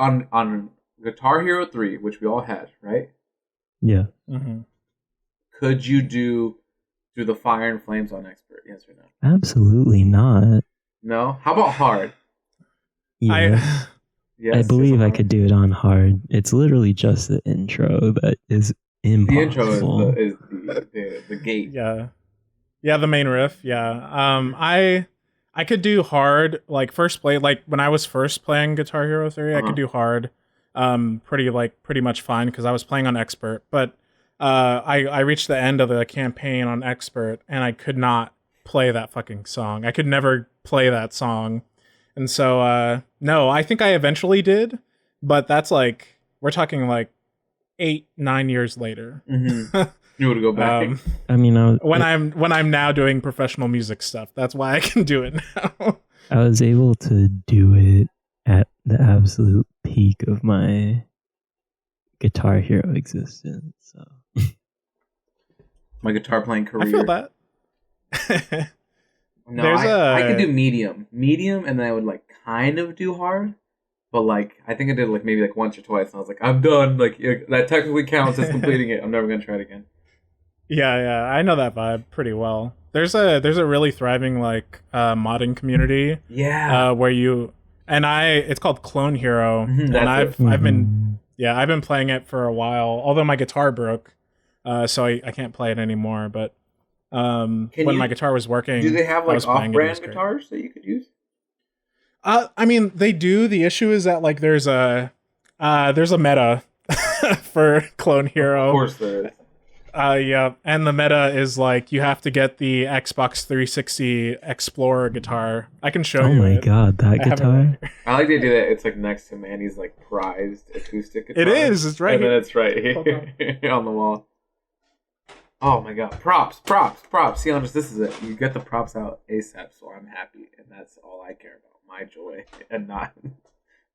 on Guitar Hero 3, which we all had, right? Yeah. Mm-hmm. Could you do the Fire and Flames on expert? Yes or no? Absolutely not. No. How about hard? Yes. Yes, I believe I hard? could do it on hard. It's literally just the intro that is impossible. The intro is the gate. Yeah, the main riff. Yeah. I could do hard, like first play, like when I was first playing Guitar Hero 3, I could do hard, pretty much fine because I was playing on expert. But I reached the end of the campaign on expert and I could not play that fucking song. I could never play that song, and so no, I think I eventually did, but that's like we're talking like 8-9 years later. Mm-hmm. You would go back. I mean, when I'm now doing professional music stuff, that's why I can do it now. I was able to do it at the absolute peak of my Guitar Hero existence. So my guitar playing career. I feel that. No, I could do medium, and then I would like kind of do hard. But like, I think I did like maybe like once or twice, and I was like, I'm done. Like that technically counts as completing it. I'm never gonna try it again. Yeah, I know that vibe pretty well. There's a really thriving like modding community. Yeah. Where you and it's called Clone Hero, and I've been playing it for a while. Although my guitar broke, so I can't play it anymore. But when my guitar was working, do they have like off-brand guitars that you could use? I mean, they do. The issue is that like there's a meta for Clone Hero. Of course there is. Yeah, and the meta is like you have to get the Xbox 360 Explorer guitar. I can show you. Oh my god, that guitar! I like the idea that it's like next to Manny's like prized acoustic guitar. It is. It's right. And then it's right here on the wall. Oh my god! Props! See, this is it. You get the props out ASAP, so I'm happy, and that's all I care about. My joy, and not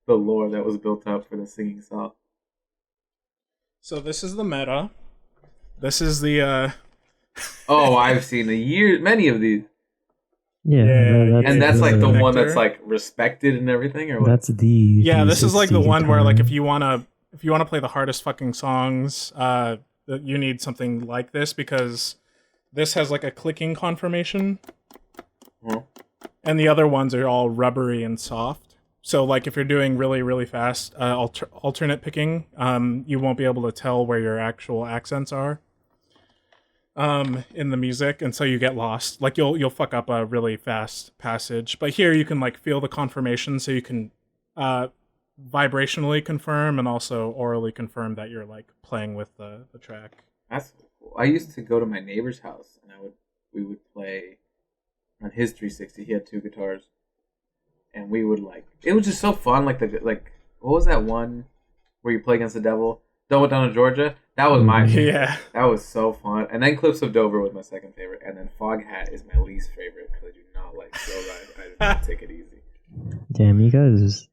the lore that was built up for the singing song. So this is the meta. This is the Oh, I've seen many of these. Yeah, and that's like the one that's like respected and everything, or what? That's the this is like the one where like if you wanna play the hardest fucking songs, you need something like this because this has like a clicking confirmation, and the other ones are all rubbery and soft. So like if you're doing really really fast alternate picking, you won't be able to tell where your actual accents are. In the music, and so you get lost. Like you'll fuck up a really fast passage. But here you can like feel the confirmation, so you can vibrationally confirm and also orally confirm that you're like playing with the track. That's cool. I used to go to my neighbor's house and we would play on his 360. He had 2 guitars, and we would like it was just so fun. Like what was that one where you play against the devil? Double Down in Georgia. That was my favorite. Yeah. That was so fun. And then Cliffs of Dover was my second favorite. And then Foghat is my least favorite because I do not like slow ride. I do not take it easy. Damn, you guys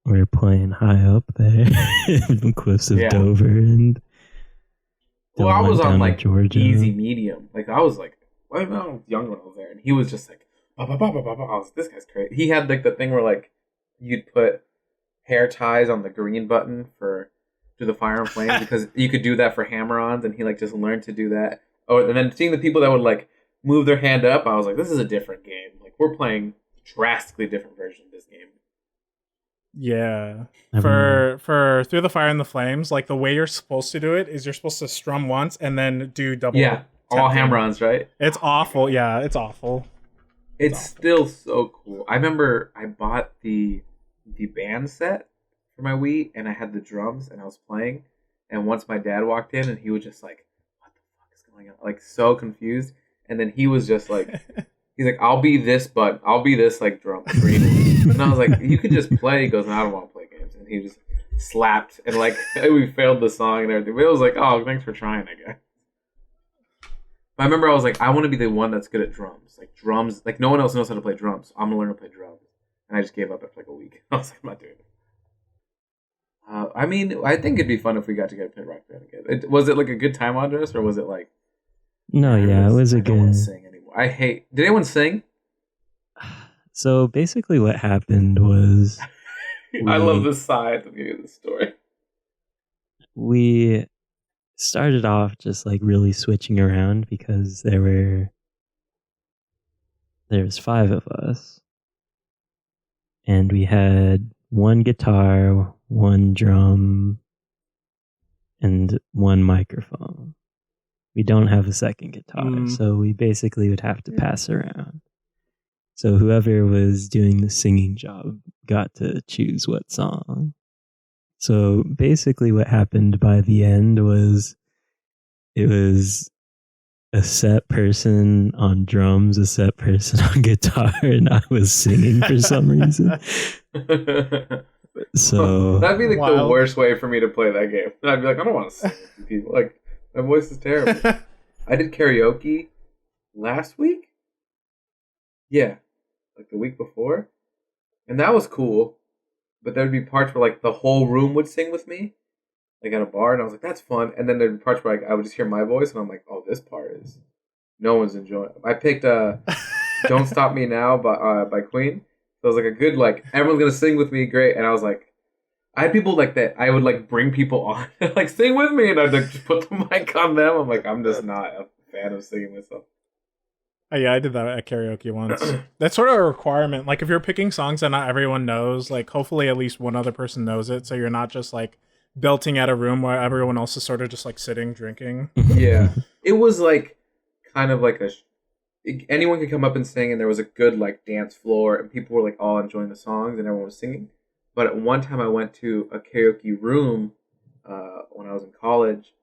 were playing high up there. Cliffs of Dover and I was on like Georgia. Easy medium. Like I was like, I was young when I was there, and he was just like, bah, bah, bah, bah, bah, bah. I was this guy's crazy. He had like the thing where like you'd put hair ties on the green button for Do the Fire and Flames because you could do that for hammer-ons, and he like just learned to do that. Oh, and then seeing the people that would like move their hand up, I was like, this is a different game. Like we're playing drastically different version of this game. Yeah. For Through the Fire and the Flames, like the way you're supposed to do it is you're supposed to strum once and then do double. Yeah, all hammer-ons, right? It's awful. Yeah, it's awful. It's still so cool. I remember I bought the band set for my Wii, and I had the drums, and I was playing, and once my dad walked in, and he was just like, what the fuck is going on? Like, so confused, and then he was just like, he's like, I'll be this like drum green. And I was like, you could just play. He goes, no, I don't want to play games. And he just slapped, and like, we failed the song and everything, but it was like, oh, thanks for trying, I guess. But I remember I was like, I want to be the one that's good at drums. Like, drums, like, no one else knows how to play drums. So I'm going to learn to play drums. And I just gave up after like a week. I was like, I'm not doing it. I mean, I think it'd be fun if we got to get play Rock Band again. Was it like a good time on us, or was it like? No, yeah, it was a I good. don't want to sing anymore. Did anyone sing? So basically, what happened was I love the sigh at the beginning of the story. We started off just like really switching around because there's 5 of us, and we had 1 guitar, 1 drum, and 1 microphone. We don't have a second guitar, so we basically would have to pass around. So whoever was doing the singing job got to choose what song. So basically what happened by the end was it was a set person on drums, a set person on guitar, and I was singing for some reason. So that'd be like the worst way for me to play that game. I'd be like, I don't want to sing with you people. Like, my voice is terrible. I did karaoke last week. Yeah, like the week before, and that was cool. But there'd be parts where like the whole room would sing with me, like at a bar, and I was like, "That's fun." And then there'd be parts where like, I would just hear my voice, and I'm like, "Oh, this part is no one's enjoying." I picked "Don't Stop Me Now" by Queen. So it was like a good like everyone's gonna sing with me, great. And I was like, I had people like that. I would like bring people on, like sing with me, and I'd like just put the mic on them. I'm like, I'm just not a fan of singing myself. Oh, yeah, I did that at karaoke once. That's sort of a requirement. Like, if you're picking songs that not everyone knows, like, hopefully at least one other person knows it, so you're not just, like, belting at a room where everyone else is sort of just, like, sitting, drinking. Yeah. It was, like, kind of like anyone could come up and sing, and there was a good, like, dance floor, and people were, like, all enjoying the songs, and everyone was singing. But at one time I went to a karaoke room when I was in college,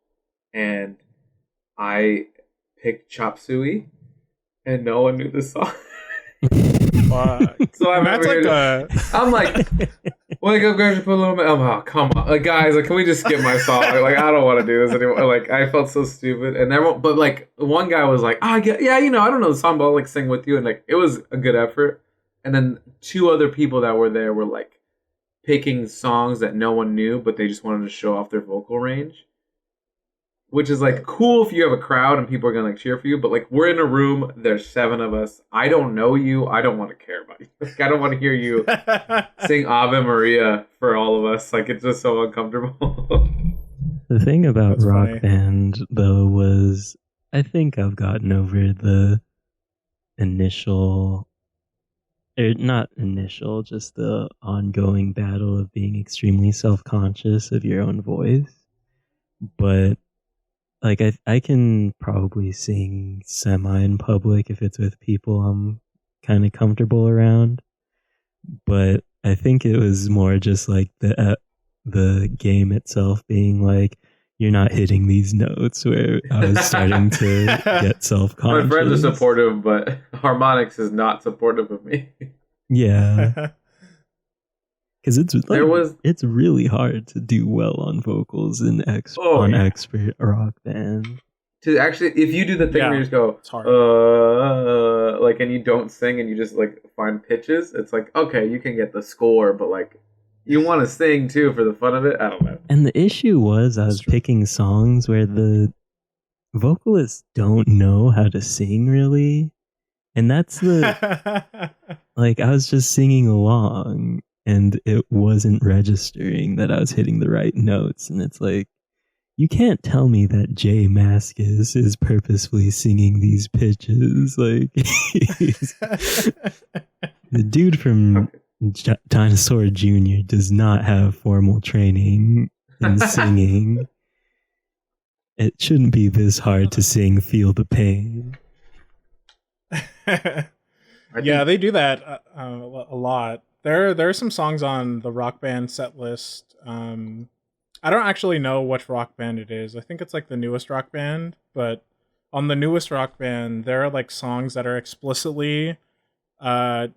and I picked Chop Suey, and no one knew the song. So I'm like, wake up, guys, put a little bit. Oh, come on, like, guys, like, can we just skip my song? Like, I don't want to do this anymore. Like, I felt so stupid, and everyone, but like, one guy was like, yeah, you know, I don't know the song, but I'll like sing with you, and like, it was a good effort. And then 2 other people that were there were like picking songs that no one knew, but they just wanted to show off their vocal range. Which is like cool if you have a crowd and people are gonna like cheer for you, but like we're in a room, there's 7 of us. I don't know you. I don't want to care about you. Like, I don't want to hear you sing Ave Maria for all of us. Like, it's just so uncomfortable. The thing about Rock Band though was I think I've gotten over the just the ongoing battle of being extremely self-conscious of your own voice. But like, I can probably sing semi in public if it's with people I'm kind of comfortable around. But I think it was more just like the game itself being like, you're not hitting these notes, where I was starting to get self-conscious. My friends are supportive, but harmonics is not supportive of me. Yeah. Because it's really hard to do well on vocals in expert rock band. To actually, if you do the thing where you just go, it's hard. Like, and you don't sing and you just like find pitches, it's like, okay, you can get the score, but like, you want to sing too for the fun of it. I don't know. And the issue was I was picking songs where the vocalists don't know how to sing really, and that's the like, I was just singing along. And it wasn't registering that I was hitting the right notes. And it's like, you can't tell me that Jay Mascis is purposefully singing these pitches. Like, the dude from Dinosaur Jr. does not have formal training in singing. It shouldn't be this hard to sing Feel the Pain. Yeah, they do that a lot. There are some songs on the Rock Band set list. I don't actually know which Rock Band it is. I think it's like the newest Rock Band, but on the newest Rock Band, there are like songs that are explicitly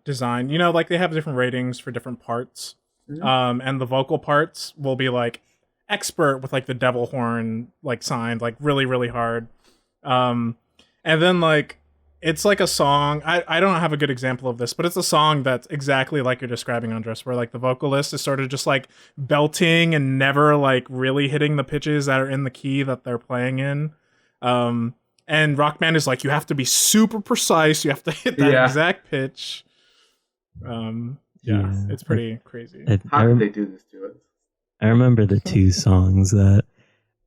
designed. You know, like they have different ratings for different parts. Mm-hmm. And the vocal parts will be like expert with like the devil horn like signed like really, really hard. And then like it's like a song, I don't have a good example of this, but it's a song that's exactly like you're describing, Andres, where like the vocalist is sort of just like belting and never like really hitting the pitches that are in the key that they're playing in. And Rock Band is like, you have to be super precise, you have to hit that exact pitch. Yeah, it's pretty crazy. How did they do this to us? I remember the two songs that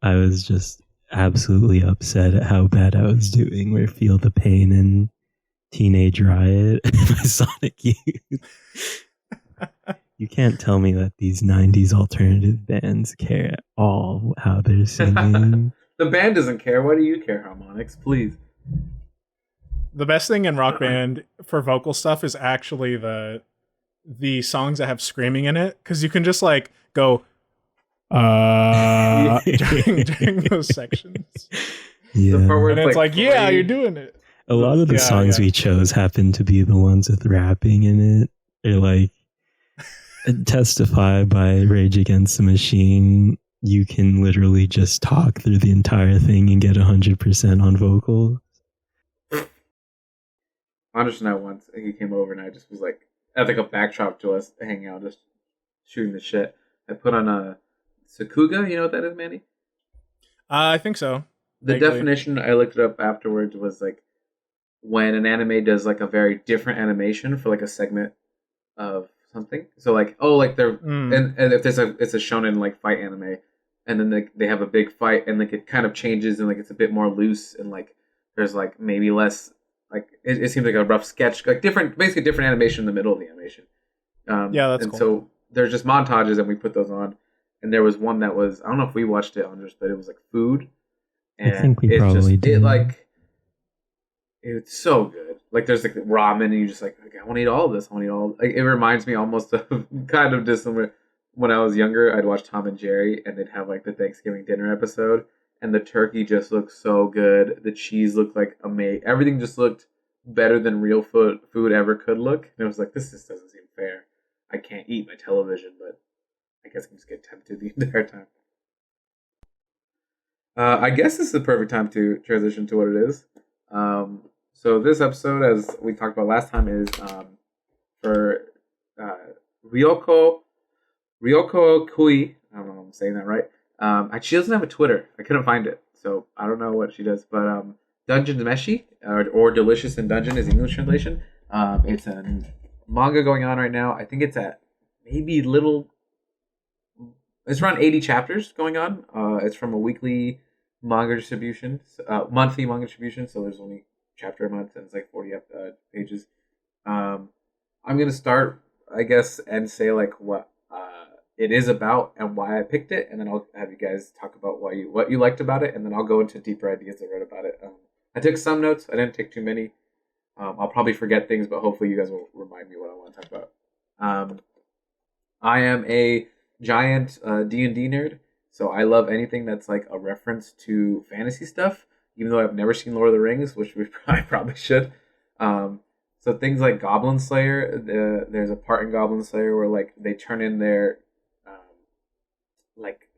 I was just absolutely upset at how bad I was doing, were Feel the Pain and Teenage Riot by Sonic Youth. You can't tell me that these 90s alternative bands care at all how they're singing. The band doesn't care. Why do you care, Harmonix? Please. The best thing in Rock Band for vocal stuff is actually the songs that have screaming in it, because you can just like go during those sections. Yeah. The part where And it's like, yeah, you're doing it. A lot of the songs we chose happen to be the ones with rapping in it. They're like Testify by Rage Against the Machine. You can literally just talk through the entire thing and get 100% on vocal. Anders and I once, he came over and I just was like, at like a backdrop to us hanging out, just shooting the shit. I put on a Sakuga. You know what that is, Manny? I think so. The Vaguely. definition, I looked it up afterwards, was like when an anime does like a very different animation for like a segment of something. So like, oh, like they're and if there's it's a shonen like fight anime, and then they have a big fight and like it kind of changes and like it's a bit more loose and like there's like maybe less like it seems like a rough sketch, like basically different animation in the middle of the animation. Yeah, that's and cool. so there's just montages and we put those on. And there was one that was, I don't know if we watched it, Andres, but it was like food. And I think we probably did. It's so good. Like there's like ramen and you're just like, okay, I want to eat all of this. I want to eat all. Like, it reminds me almost of kind of dissimilar. When I was younger, I'd watch Tom and Jerry and they'd have like the Thanksgiving dinner episode. And the turkey just looked so good. The cheese looked like amazing. Everything just looked better than real food ever could look. And it was like, this just doesn't seem fair. I can't eat my television, but I guess I can just get tempted the entire time. I guess this is the perfect time to transition to what it is. So this episode, as we talked about last time, is for Ryoko Kui. I don't know if I'm saying that right. She doesn't have a Twitter. I couldn't find it, so I don't know what she does. But Dungeon Meshi, or Delicious in Dungeon is English translation. It's a manga going on right now. I think it's at maybe it's around 80 chapters going on. It's from a weekly manga distribution, monthly manga distribution. So there's only chapter a month, and it's like 40 pages. I'm gonna start, I guess, and say like what it is about and why I picked it, and then I'll have you guys talk about what you liked about it, and then I'll go into deeper ideas I read about it. I took some notes. I didn't take too many. I'll probably forget things, but hopefully you guys will remind me what I want to talk about. I am a giant D&D nerd, so I love anything that's like a reference to fantasy stuff, even though I've never seen Lord of the Rings, which I probably should. So things like Goblin Slayer, there's a part in Goblin Slayer where like they turn in their like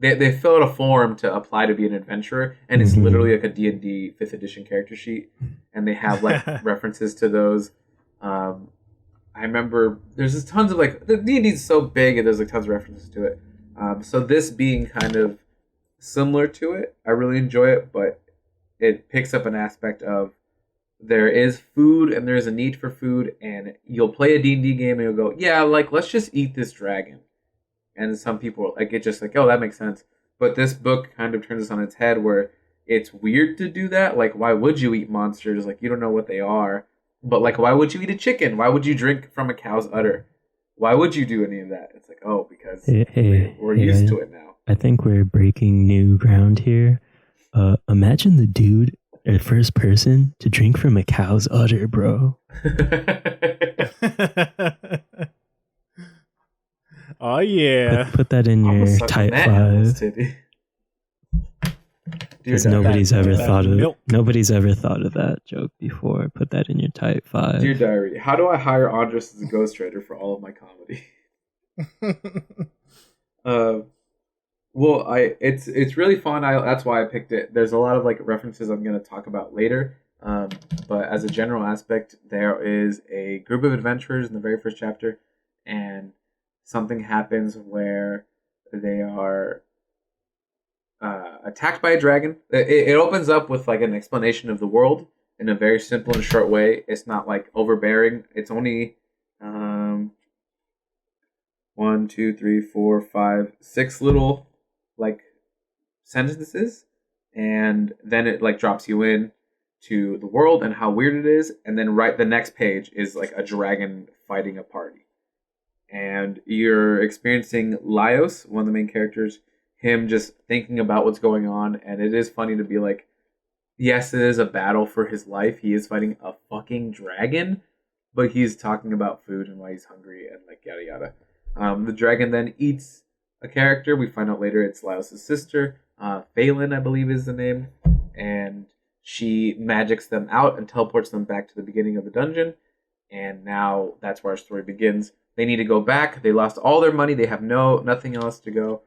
they fill out a form to apply to be an adventurer, and it's literally like a D&D 5th edition character sheet, and they have like references to those. I remember there's just tons of like the D&D is so big and there's like tons of references to it. So this being kind of similar to it, I really enjoy it, but it picks up an aspect of there is food and there's a need for food, and you'll play a D&D game and you'll go, yeah, like let's just eat this dragon. And some people like it just like, oh, that makes sense. But this book kind of turns this on its head where it's weird to do that. Like, why would you eat monsters? Like, you don't know what they are. But like, why would you eat a chicken? Why would you drink from a cow's udder? Why would you do any of that? It's like, oh, because we're used to it now. I think we're breaking new ground here. Imagine the dude, the first person to drink from a cow's udder, bro. Oh yeah. Put that in your type 5. Because nobody's ever thought of that joke before. Put that in your type 5. Dear Diary, how do I hire Andres as a ghostwriter for all of my comedy? Well, it's really fun. That's why I picked it. There's a lot of like references I'm going to talk about later. But as a general aspect, there is a group of adventurers in the very first chapter, and something happens where they are attacked by a dragon. It opens up with like an explanation of the world in a very simple and short way. It's not like overbearing. It's only one, two, three, four, five, six little like sentences, and then it like drops you in to the world and how weird it is, and then right the next page is like a dragon fighting a party, and you're experiencing Laios, one of the main characters, him just thinking about what's going on, and it is funny to be like, yes, it is a battle for his life. He is fighting a fucking dragon, but he's talking about food and why he's hungry and like yada yada. The dragon then eats a character. We find out later it's Laios' sister. Phelan, I believe, is the name. And she magics them out and teleports them back to the beginning of the dungeon. And now that's where our story begins. They need to go back. They lost all their money. They have nothing else to go.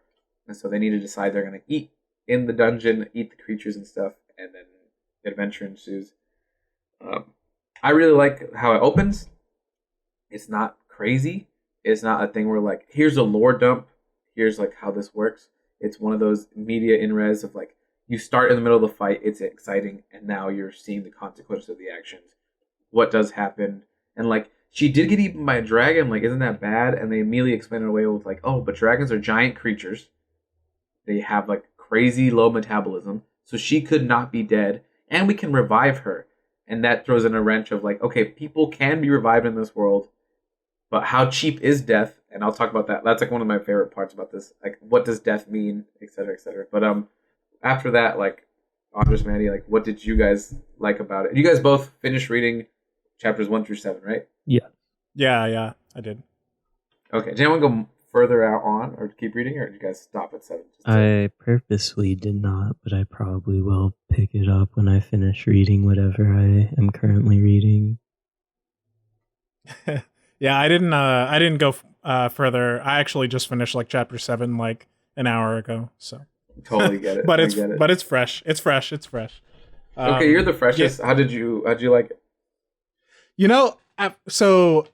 And so they need to decide they're going to eat in the dungeon, eat the creatures and stuff, and then adventure ensues. I really like how it opens. It's not crazy. It's not a thing where like, here's a lore dump. Here's like how this works. It's one of those media in res of like, you start in the middle of the fight, it's exciting, and now you're seeing the consequences of the actions. What does happen? And like, she did get eaten by a dragon, like, isn't that bad? And they immediately explain it away with like, oh, but dragons are giant creatures. They have like crazy low metabolism, so she could not be dead, and we can revive her. And that throws in a wrench of like, okay, people can be revived in this world, but how cheap is death? And I'll talk about that. That's like one of my favorite parts about this. Like, what does death mean, et cetera, et cetera. But after that, like, Andres, Manny, like, what did you guys like about it? You guys both finished reading chapters 1 through 7, right? Yeah. Yeah, I did. Okay. Did anyone go further out on or keep reading, or did you guys stop at 7? I purposely did not, but I probably will pick it up when I finish reading whatever I am currently reading. Yeah, I didn't go further. I actually just finished like chapter 7 like an hour ago. So totally get it. But it's fresh. It's fresh. Okay, you're the freshest. Yeah. How'd you like it? You know, so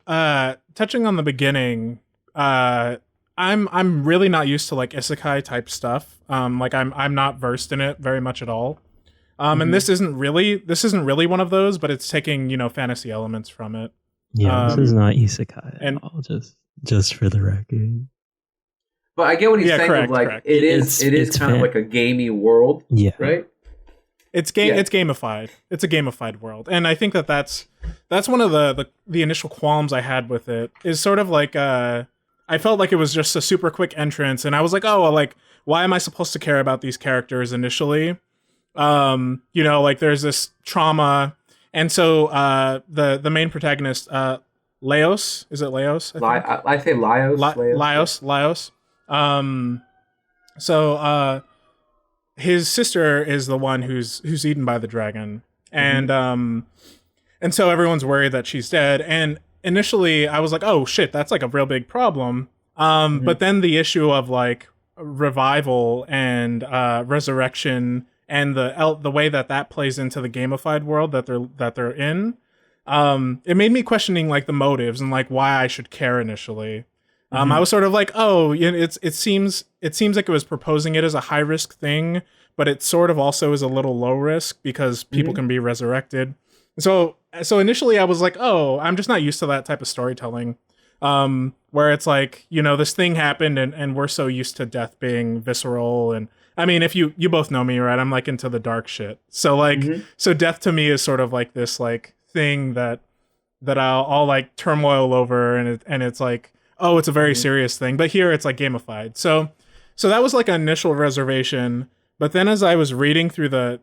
touching on the beginning, I'm really not used to like isekai type stuff. Like I'm not versed in it very much at all. And this isn't really one of those, but it's taking, fantasy elements from it. Yeah, this is not isekai at all, just for the record. But I get what he's saying. Correct, like correct. It is kind of like a gamey world, right? It's gamified. It's a gamified world, and I think that's one of the initial qualms I had with it. Is sort of like I felt like it was just a super quick entrance, and I was like, oh, well, like, why am I supposed to care about these characters initially? Like there's this trauma. And so the main protagonist, Laios, is it Laios? I say Laios. Laios. So his sister is the one who's eaten by the dragon, and so everyone's worried that she's dead. And initially, I was like, oh shit, that's like a real big problem. But then the issue of like revival and resurrection, and the way that plays into the gamified world that they're in, it made me questioning like the motives and like why I should care initially. I was sort of like, oh, it seems like it was proposing it as a high risk thing, but it sort of also is a little low risk because people can be resurrected. So initially I was like, oh, I'm just not used to that type of storytelling, where it's like, this thing happened and we're so used to death being visceral. And I mean, if you both know me, right? I'm like into the dark shit. So like, so death to me is sort of like this like thing that I'll like turmoil over, and it's like, oh, it's a very serious thing. But here it's like gamified. So that was like an initial reservation. But then as I was reading through the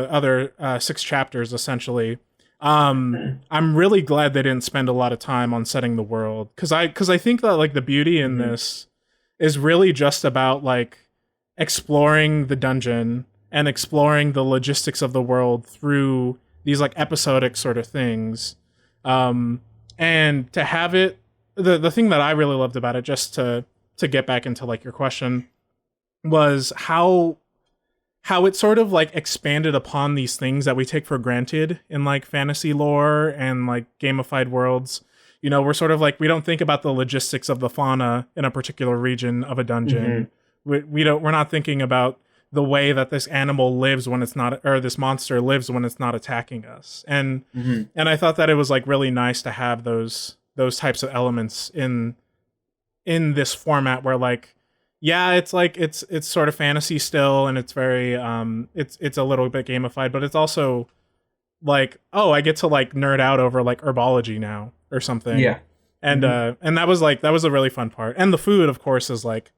other 6 chapters, essentially, I'm really glad they didn't spend a lot of time on setting the world, because I think that like the beauty in this is really just about like exploring the dungeon and exploring the logistics of the world through these like episodic sort of things, and to have it, the thing that I really loved about it, just to get back into like your question, was how it sort of like expanded upon these things that we take for granted in like fantasy lore and like gamified worlds. We're sort of like, we don't think about the logistics of the fauna in a particular region of a dungeon. We're not thinking about the way that this animal lives when it's not, or this monster lives when it's not attacking us. And I thought that it was like really nice to have those types of elements in in this format where like, yeah, it's like it's sort of fantasy still, and it's very it's a little bit gamified, but it's also like, oh, I get to like nerd out over like herbology now or something. Yeah. And and that was a really fun part. And the food, of course, is like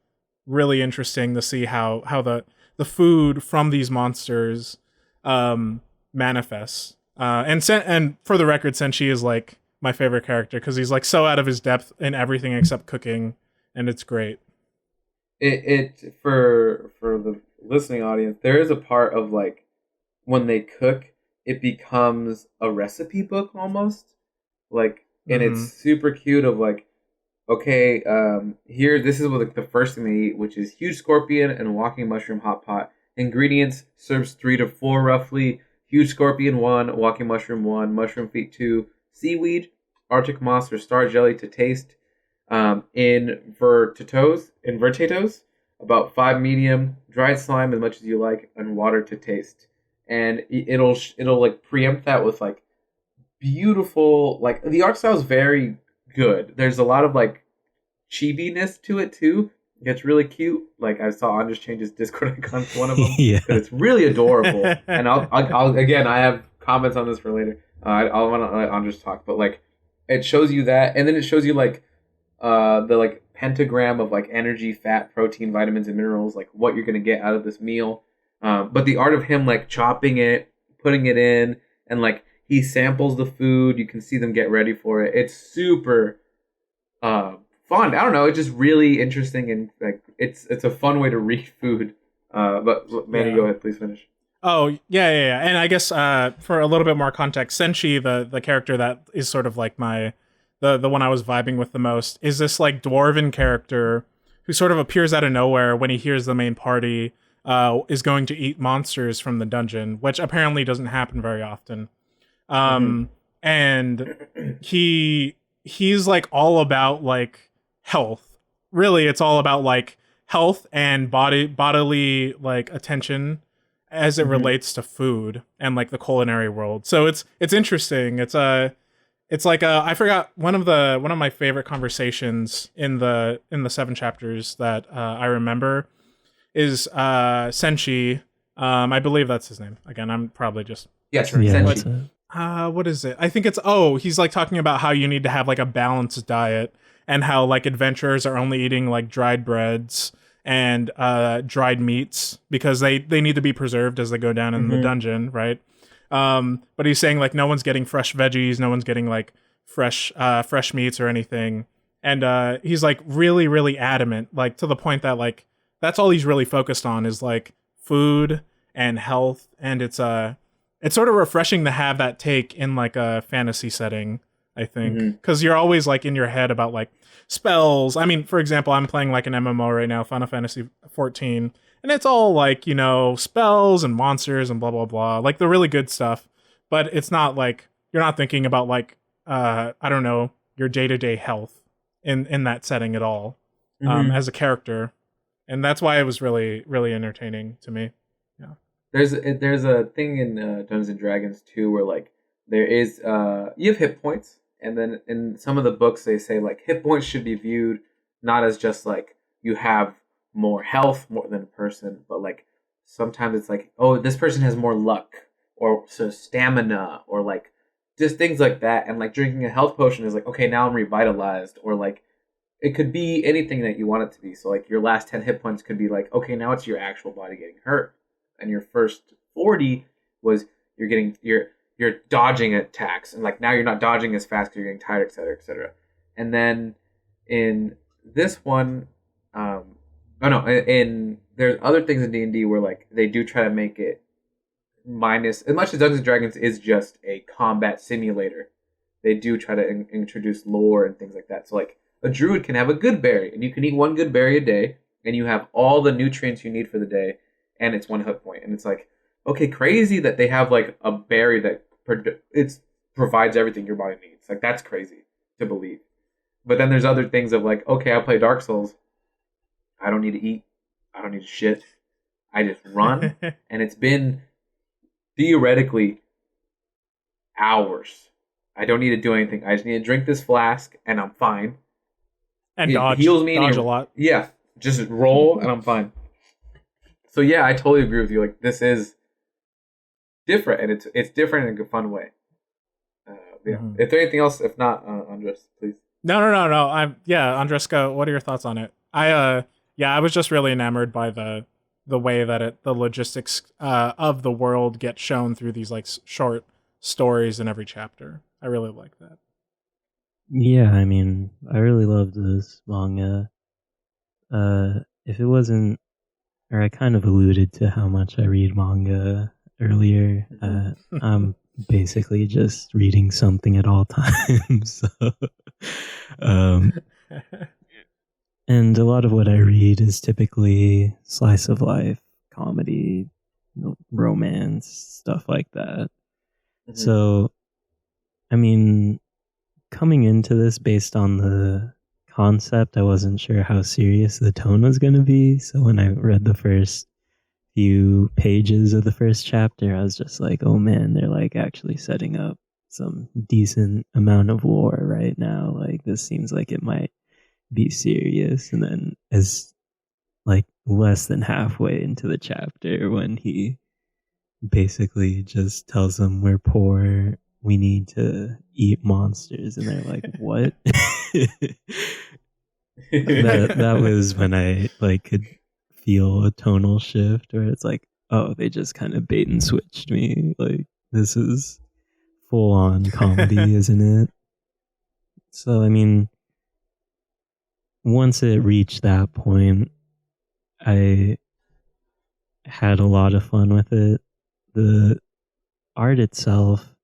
really interesting to see how the food from these monsters manifests. And for the record, Senshi is like my favorite character because he's like so out of his depth in everything except cooking, and it's great. It for the listening audience, there is a part of like when they cook, it becomes a recipe book almost, like, and it's super cute. Of like, okay, here, this is what like the first thing they eat, which is huge scorpion and walking mushroom hot pot. Ingredients: serves 3 to 4 roughly. Huge scorpion 1, walking mushroom 1, mushroom feet 2, seaweed, Arctic moss or star jelly to taste. Invertatos, about 5 medium, dried slime as much as you like, and water to taste. And it'll like preempt that with like beautiful, like the art style is very good. There's a lot of like chibi-ness to it too. It gets really cute. Like I saw Andres change his Discord icon to one of them. Yeah. But it's really adorable. And I'll again, I have comments on this for later. I'll want to let Andres talk, but like it shows you that, and then it shows you like the like pentagram of like energy, fat, protein, vitamins, and minerals, like what you're gonna get out of this meal. But the art of him like chopping it, putting it in, and like he samples the food. You can see them get ready for it. It's super fun. I don't know. It's just really interesting, and like it's a fun way to read food. But Manny, go ahead, please finish. Oh yeah. And I guess for a little bit more context, Senshi, the character that is sort of like the one I was vibing with the most, is this like dwarven character who sort of appears out of nowhere when he hears the main party is going to eat monsters from the dungeon, which apparently doesn't happen very often. And he's like all about like health. Really, it's all about like health and bodily like attention as it relates to food and like the culinary world. So it's interesting. It's like I forgot one of my favorite conversations in the 7 chapters that I remember is Senshi. I believe that's his name. Again, I'm probably just Senshi. What is it? I think it's he's like talking about how you need to have like a balanced diet and how like adventurers are only eating like dried breads and dried meats because they need to be preserved as they go down in the dungeon, right? But he's saying like no one's getting fresh veggies, no one's getting like fresh meats or anything, and he's like really, really adamant, like to the point that like that's all he's really focused on is like food and health, and it's sort of refreshing to have that take in like a fantasy setting, I think, because you're always like in your head about like spells. I mean, for example, I'm playing like an MMO right now, Final Fantasy 14, and it's all like, you know, spells and monsters and blah blah blah, like the really good stuff. But it's not like you're not thinking about like I don't know, your day-to-day health in that setting at all as a character, and that's why it was really, really entertaining to me. Yeah. There's a thing in Dungeons and Dragons too where like there is you have hit points, and then in some of the books they say like hit points should be viewed not as just like you have more health more than a person, but like sometimes it's like, oh, this person has more luck or so stamina or like just things like that, and like drinking a health potion is like, okay, now I'm revitalized, or like it could be anything that you want it to be. So like your last 10 hit points could be like, okay, now it's your actual body getting hurt. And your first 40 was you're dodging attacks, and like now you're not dodging as fast because you're getting tired, etc., etc. And then in this one, there's other things in D&D where like they do try to make it minus, as much as Dungeons and Dragons is just a combat simulator, they do try to introduce lore and things like that. So like a druid can have a good berry, and you can eat one good berry a day, and you have all the nutrients you need for the day, and it's 1 hit point. And it's like, okay, crazy that they have like a berry that provides everything your body needs. Like that's crazy to believe. But then there's other things of like, okay, I play Dark Souls, I don't need to eat, I don't need to shit, I just run, and it's been theoretically hours. I don't need to do anything. I just need to drink this flask, and I'm fine. And it dodge heals me. a And lot. yeah, just roll and I'm fine. So yeah, I totally agree with you. Like this is different, and it's different in a fun way. Yeah. Mhm. If there's anything else, if not, Andres, please. No. Andreska, what are your thoughts on it? I was just really enamored by the way that the logistics of the world get shown through these like short stories in every chapter. I really like that. Yeah, I mean, I really loved this manga. If it wasn't, or I kind of alluded to how much I read manga earlier. I'm basically just reading something at all times. So, um, and a lot of what I read is typically slice of life, comedy, romance, stuff like that. So, I mean, coming into this based on the concept, I wasn't sure how serious the tone was going to be. So when I read the first few pages of the first chapter, I was just like, oh man, they're like actually setting up some decent amount of lore right now. Like this seems like it might be serious. And then as like less than halfway into the chapter when he basically just tells them we're poor, we need to eat monsters, and they're like, what? that was when I like could feel a tonal shift where it's like, oh, they just kind of bait and switched me. Like this is full on comedy, isn't it? So I mean, once it reached that point, I had a lot of fun with it. The art itself,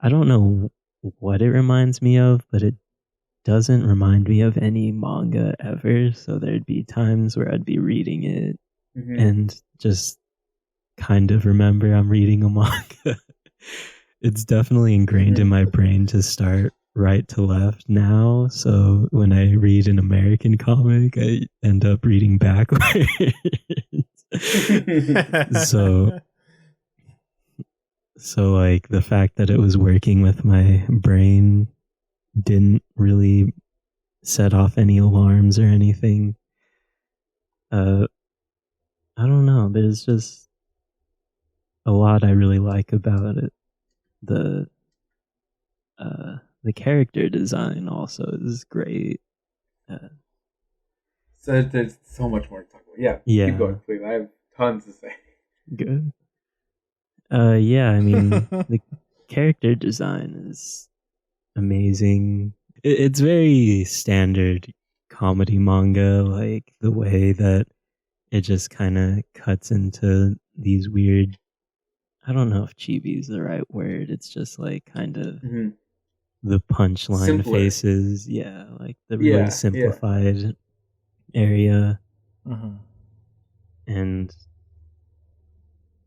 I don't know what it reminds me of, but it doesn't remind me of any manga ever. So there'd be times where I'd be reading it and just kind of remember I'm reading a manga. It's definitely ingrained in my brain to start right to left now. So when I read an American comic, I end up reading backwards. So like the fact that it was working with my brain didn't really set off any alarms or anything. I don't know. There's just a lot I really like about it. The character design also is great. So there's so much more to talk about. Yeah. Keep going, please. I have tons to say. Good. Yeah, I mean, the character design is amazing. It's very standard comedy manga, like the way that it just kind of cuts into these weird, I don't know if chibi is the right word. It's just like kind of the punchline faces. Yeah, like the really simplified area. And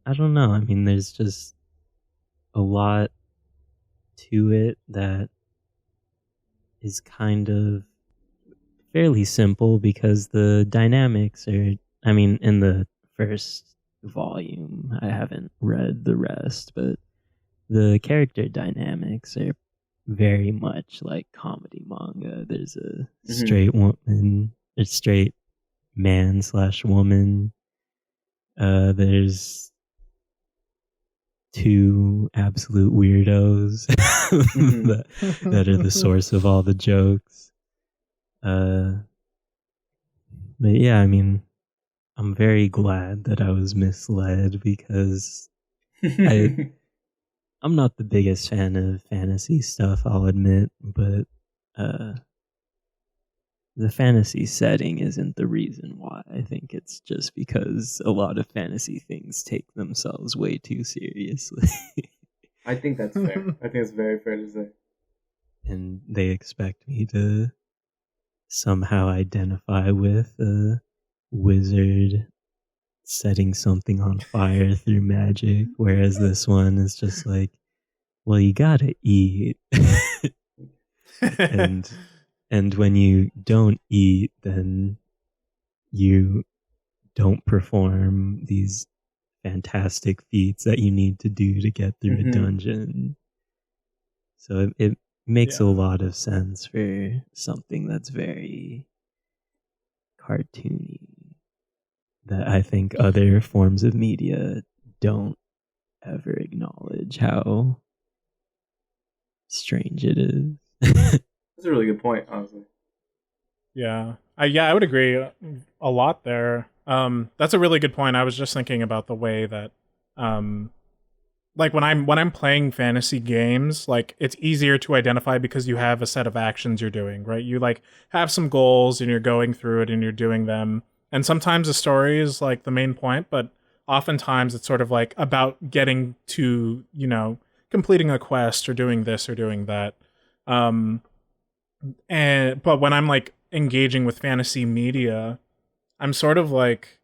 I don't know. I mean, there's just a lot to it that is kind of fairly simple because the dynamics are, I mean, in the first volume, I haven't read the rest, but the character dynamics are very much like comedy manga. There's a straight woman, a straight man slash woman. There's two absolute weirdos that are the source of all the jokes. But yeah, I mean, I'm very glad that I was misled because I'm not the biggest fan of fantasy stuff, I'll admit, but the fantasy setting isn't the reason why. I think it's just because a lot of fantasy things take themselves way too seriously. I think that's fair. I think it's very fair to say. And they expect me to somehow identify with a wizard setting something on fire through magic, whereas this one is just like, well, you gotta eat. And when you don't eat, then you don't perform these fantastic feats that you need to do to get through a dungeon. So makes a lot of sense for something that's very cartoony that I think other forms of media don't ever acknowledge how strange it is. That's a really good point, honestly. Yeah. I would agree a lot there. That's a really good point. I was just thinking about the way that like when I'm playing fantasy games, like it's easier to identify because you have a set of actions you're doing, right? You like have some goals and you're going through it and you're doing them. And sometimes the story is like the main point, but oftentimes it's sort of like about getting to, completing a quest or doing this or doing that. But when I'm like engaging with fantasy media, I'm sort of like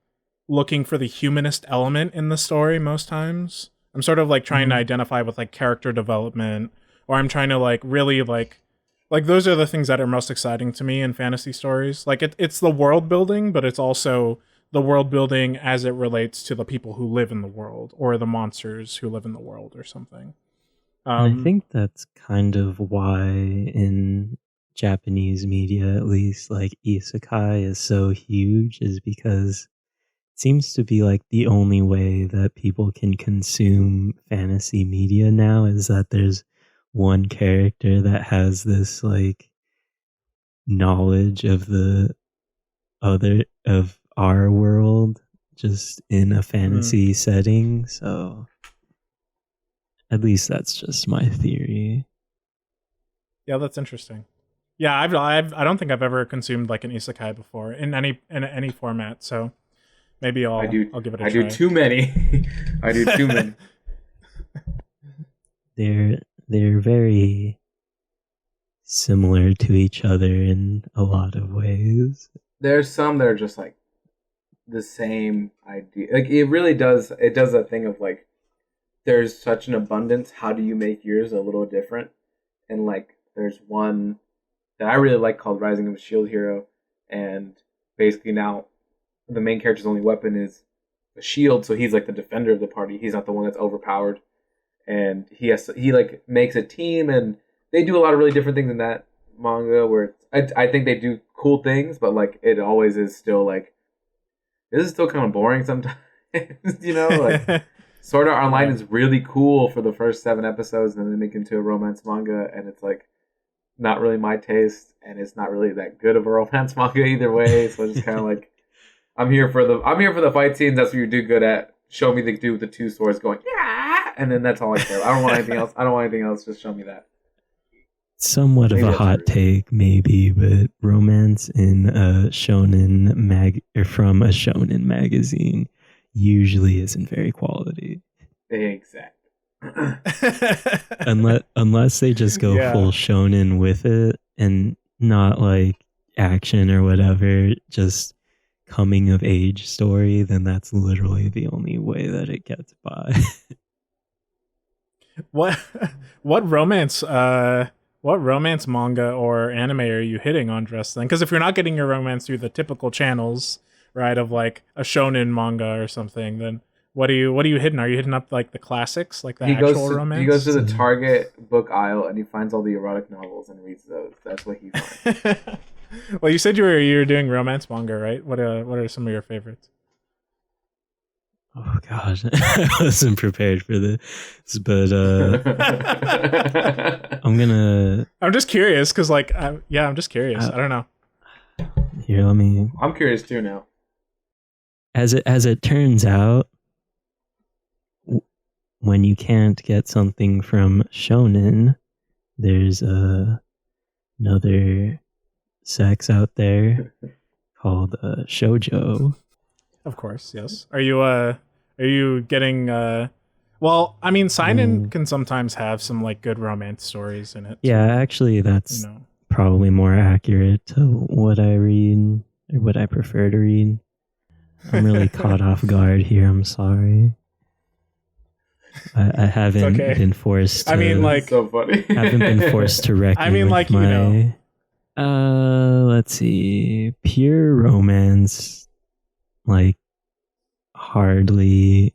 looking for the humanist element in the story most times. I'm sort of like trying to identify with like character development, or I'm trying to like really like those are the things that are most exciting to me in fantasy stories. Like it's the world building, but it's also the world building as it relates to the people who live in the world or the monsters who live in the world or something. I think that's kind of why in Japanese media, at least, like isekai is so huge, is because it seems to be like the only way that people can consume fantasy media now is that there's one character that has this like knowledge of the other of our world just in a fantasy setting. So at least that's just my theory. Yeah, that's interesting. Yeah, I don't think I've ever consumed like an isekai before in any format. So maybe I'll give it a try. I do too many. I do too many. They're very similar to each other in a lot of ways. There's some that are just like the same idea. Like it really does. It does that thing of like, there's such an abundance. How do you make yours a little different? And like, there's one that I really like called Rising of a Shield Hero, and basically now the main character's only weapon is a shield, so he's like the defender of the party. He's not the one that's overpowered, and he like makes a team, and they do a lot of really different things in that manga. Where I think they do cool things, but like it always is still like, this is still kind of boring sometimes. Like Sword Art Online is really cool for the first 7 episodes, and then they make it into a romance manga, and it's like not really my taste, and it's not really that good of a romance manga either way. So it's just kind of like, I'm here for the fight scenes. That's what you do good at. Show me the dude with the 2 swords going, yeah, and then that's all I care. I don't want anything else. Just show me that. Somewhat of a hot take, maybe, but romance in a shonen from a shonen magazine usually isn't very quality. Exactly. unless they just go full shonen with it and not like action or whatever, just coming of age story, then that's literally the only way that it gets by. What romance manga or anime are you hitting on Dress then? Because if you're not getting your romance through the typical channels, right, of like a shonen manga or something, then what are you hitting? Are you hitting up like the classics, like the actual romance? He goes to the Target book aisle and he finds all the erotic novels and reads those. That's what he finds. Well, you said you were doing romance manga, right? What are some of your favorites? Oh gosh, I wasn't prepared for this, but I'm just curious because, like, I'm just curious. I don't know. Here, I'm curious too now. As it turns out, when you can't get something from shonen, there's another sex out there called shoujo. Of course, yes. Are you getting well, I mean, seinen can sometimes have some like good romance stories in it. Yeah, actually that's probably more accurate to what I read or what I prefer to read. I'm really caught off guard here, I'm sorry. I haven't been forced to, I mean, like, so funny. haven't been forced to reckon I mean, like, my, let's see, pure romance, like hardly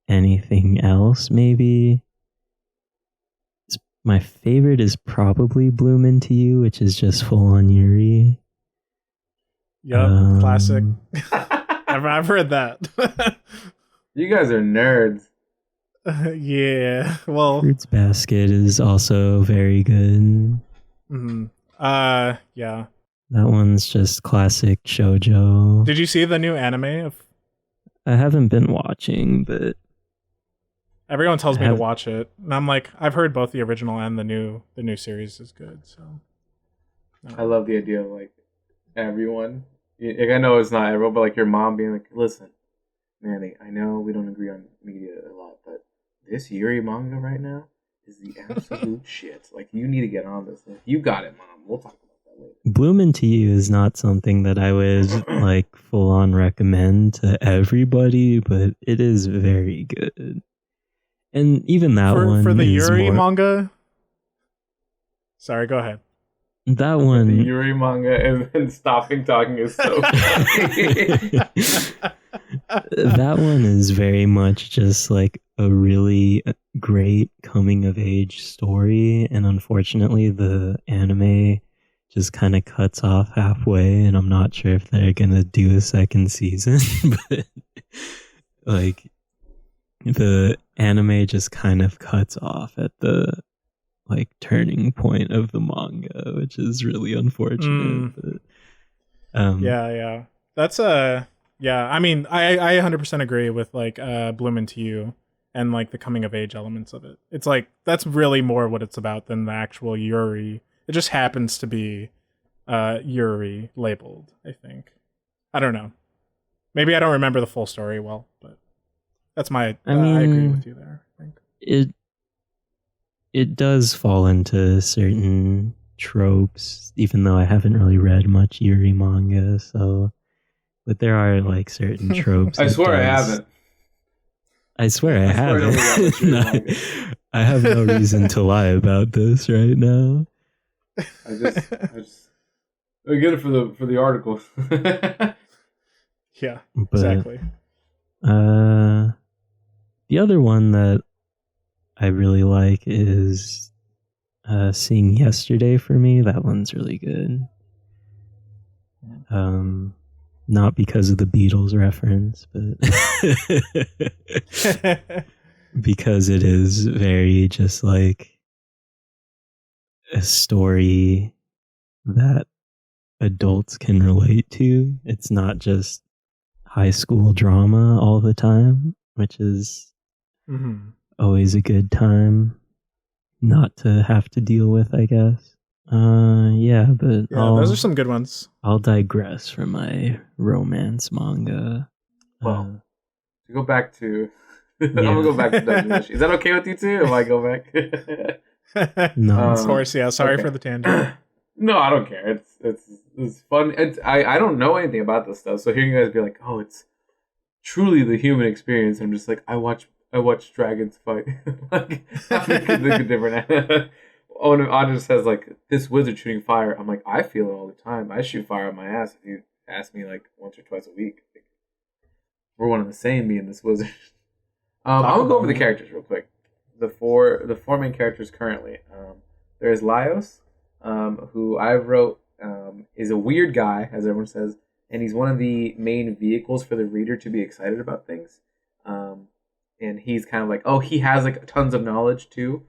anything else, maybe. It's My favorite is probably Bloom Into You, which is just full on Yuri. Yup, classic. I've heard that. You guys are nerds. Yeah, well, Fruits Basket is also very good. Mm-hmm. Yeah. That one's just classic shoujo. Did you see the new anime? I haven't been watching, but everyone tells me to watch it, and I'm like, I've heard both the original and the new series is good. So I love the idea of like everyone. Like, I know it's not everyone, but like your mom being like, "Listen, Manny, I know we don't agree on media a lot, but this Yuri manga right now is the absolute shit. Like, you need to get on this. You got it, mom. We'll talk about that later." Bloom Into You is not something that I would like full on recommend to everybody, but it is very good. And even that one for the is Yuri more... manga. Sorry, go ahead. That one, the Yuri manga, and stopping talking is so funny. That one is very much just like a really great coming of age story, and unfortunately the anime just kind of cuts off halfway, and I'm not sure if they're gonna do a second season. But like the anime just kind of cuts off at the like turning point of the manga, which is really unfortunate. But, yeah, that's yeah. I mean, I 100% agree with like Bloom Into You and like the coming of age elements of it. It's like that's really more what it's about than the actual Yuri. It just happens to be Yuri labeled, I think. I don't know. Maybe I don't remember the full story well, but that's my I agree with you there, I think. It does fall into certain tropes, even though I haven't really read much Yuri manga, so but there are like certain tropes. I swear I haven't. I swear I haven't. I have no reason to lie about this right now. I get it for the article. Yeah, but, exactly. The other one that I really like is Seeing Yesterday for me. That one's really good. Not because of the Beatles reference, but because it is very just like a story that adults can relate to. It's not just high school drama all the time, which is always a good time not to have to deal with, I guess. But those are some good ones. I'll digress from my romance manga. Well, to go back to I'm gonna go back to Dungeon Meshi. Is that okay with you too if I go back? No, of course, yeah. Sorry for the tangent. No, I don't care. It's fun. I don't know anything about this stuff, so hearing you guys be like, "Oh, it's truly the human experience," I'm just like, I watch dragons fight. Like, how make it look different? Oh, and Audra says like, "This wizard shooting fire." I'm like, I feel it all the time. I shoot fire on my ass. If you ask me like once or twice a week, like, we're one and the same. Me and this wizard. I'm gonna go over the characters real quick. The four main characters currently. There's Laios, who I wrote is a weird guy, as everyone says, and he's one of the main vehicles for the reader to be excited about things. And he's kind of like, he has like tons of knowledge too.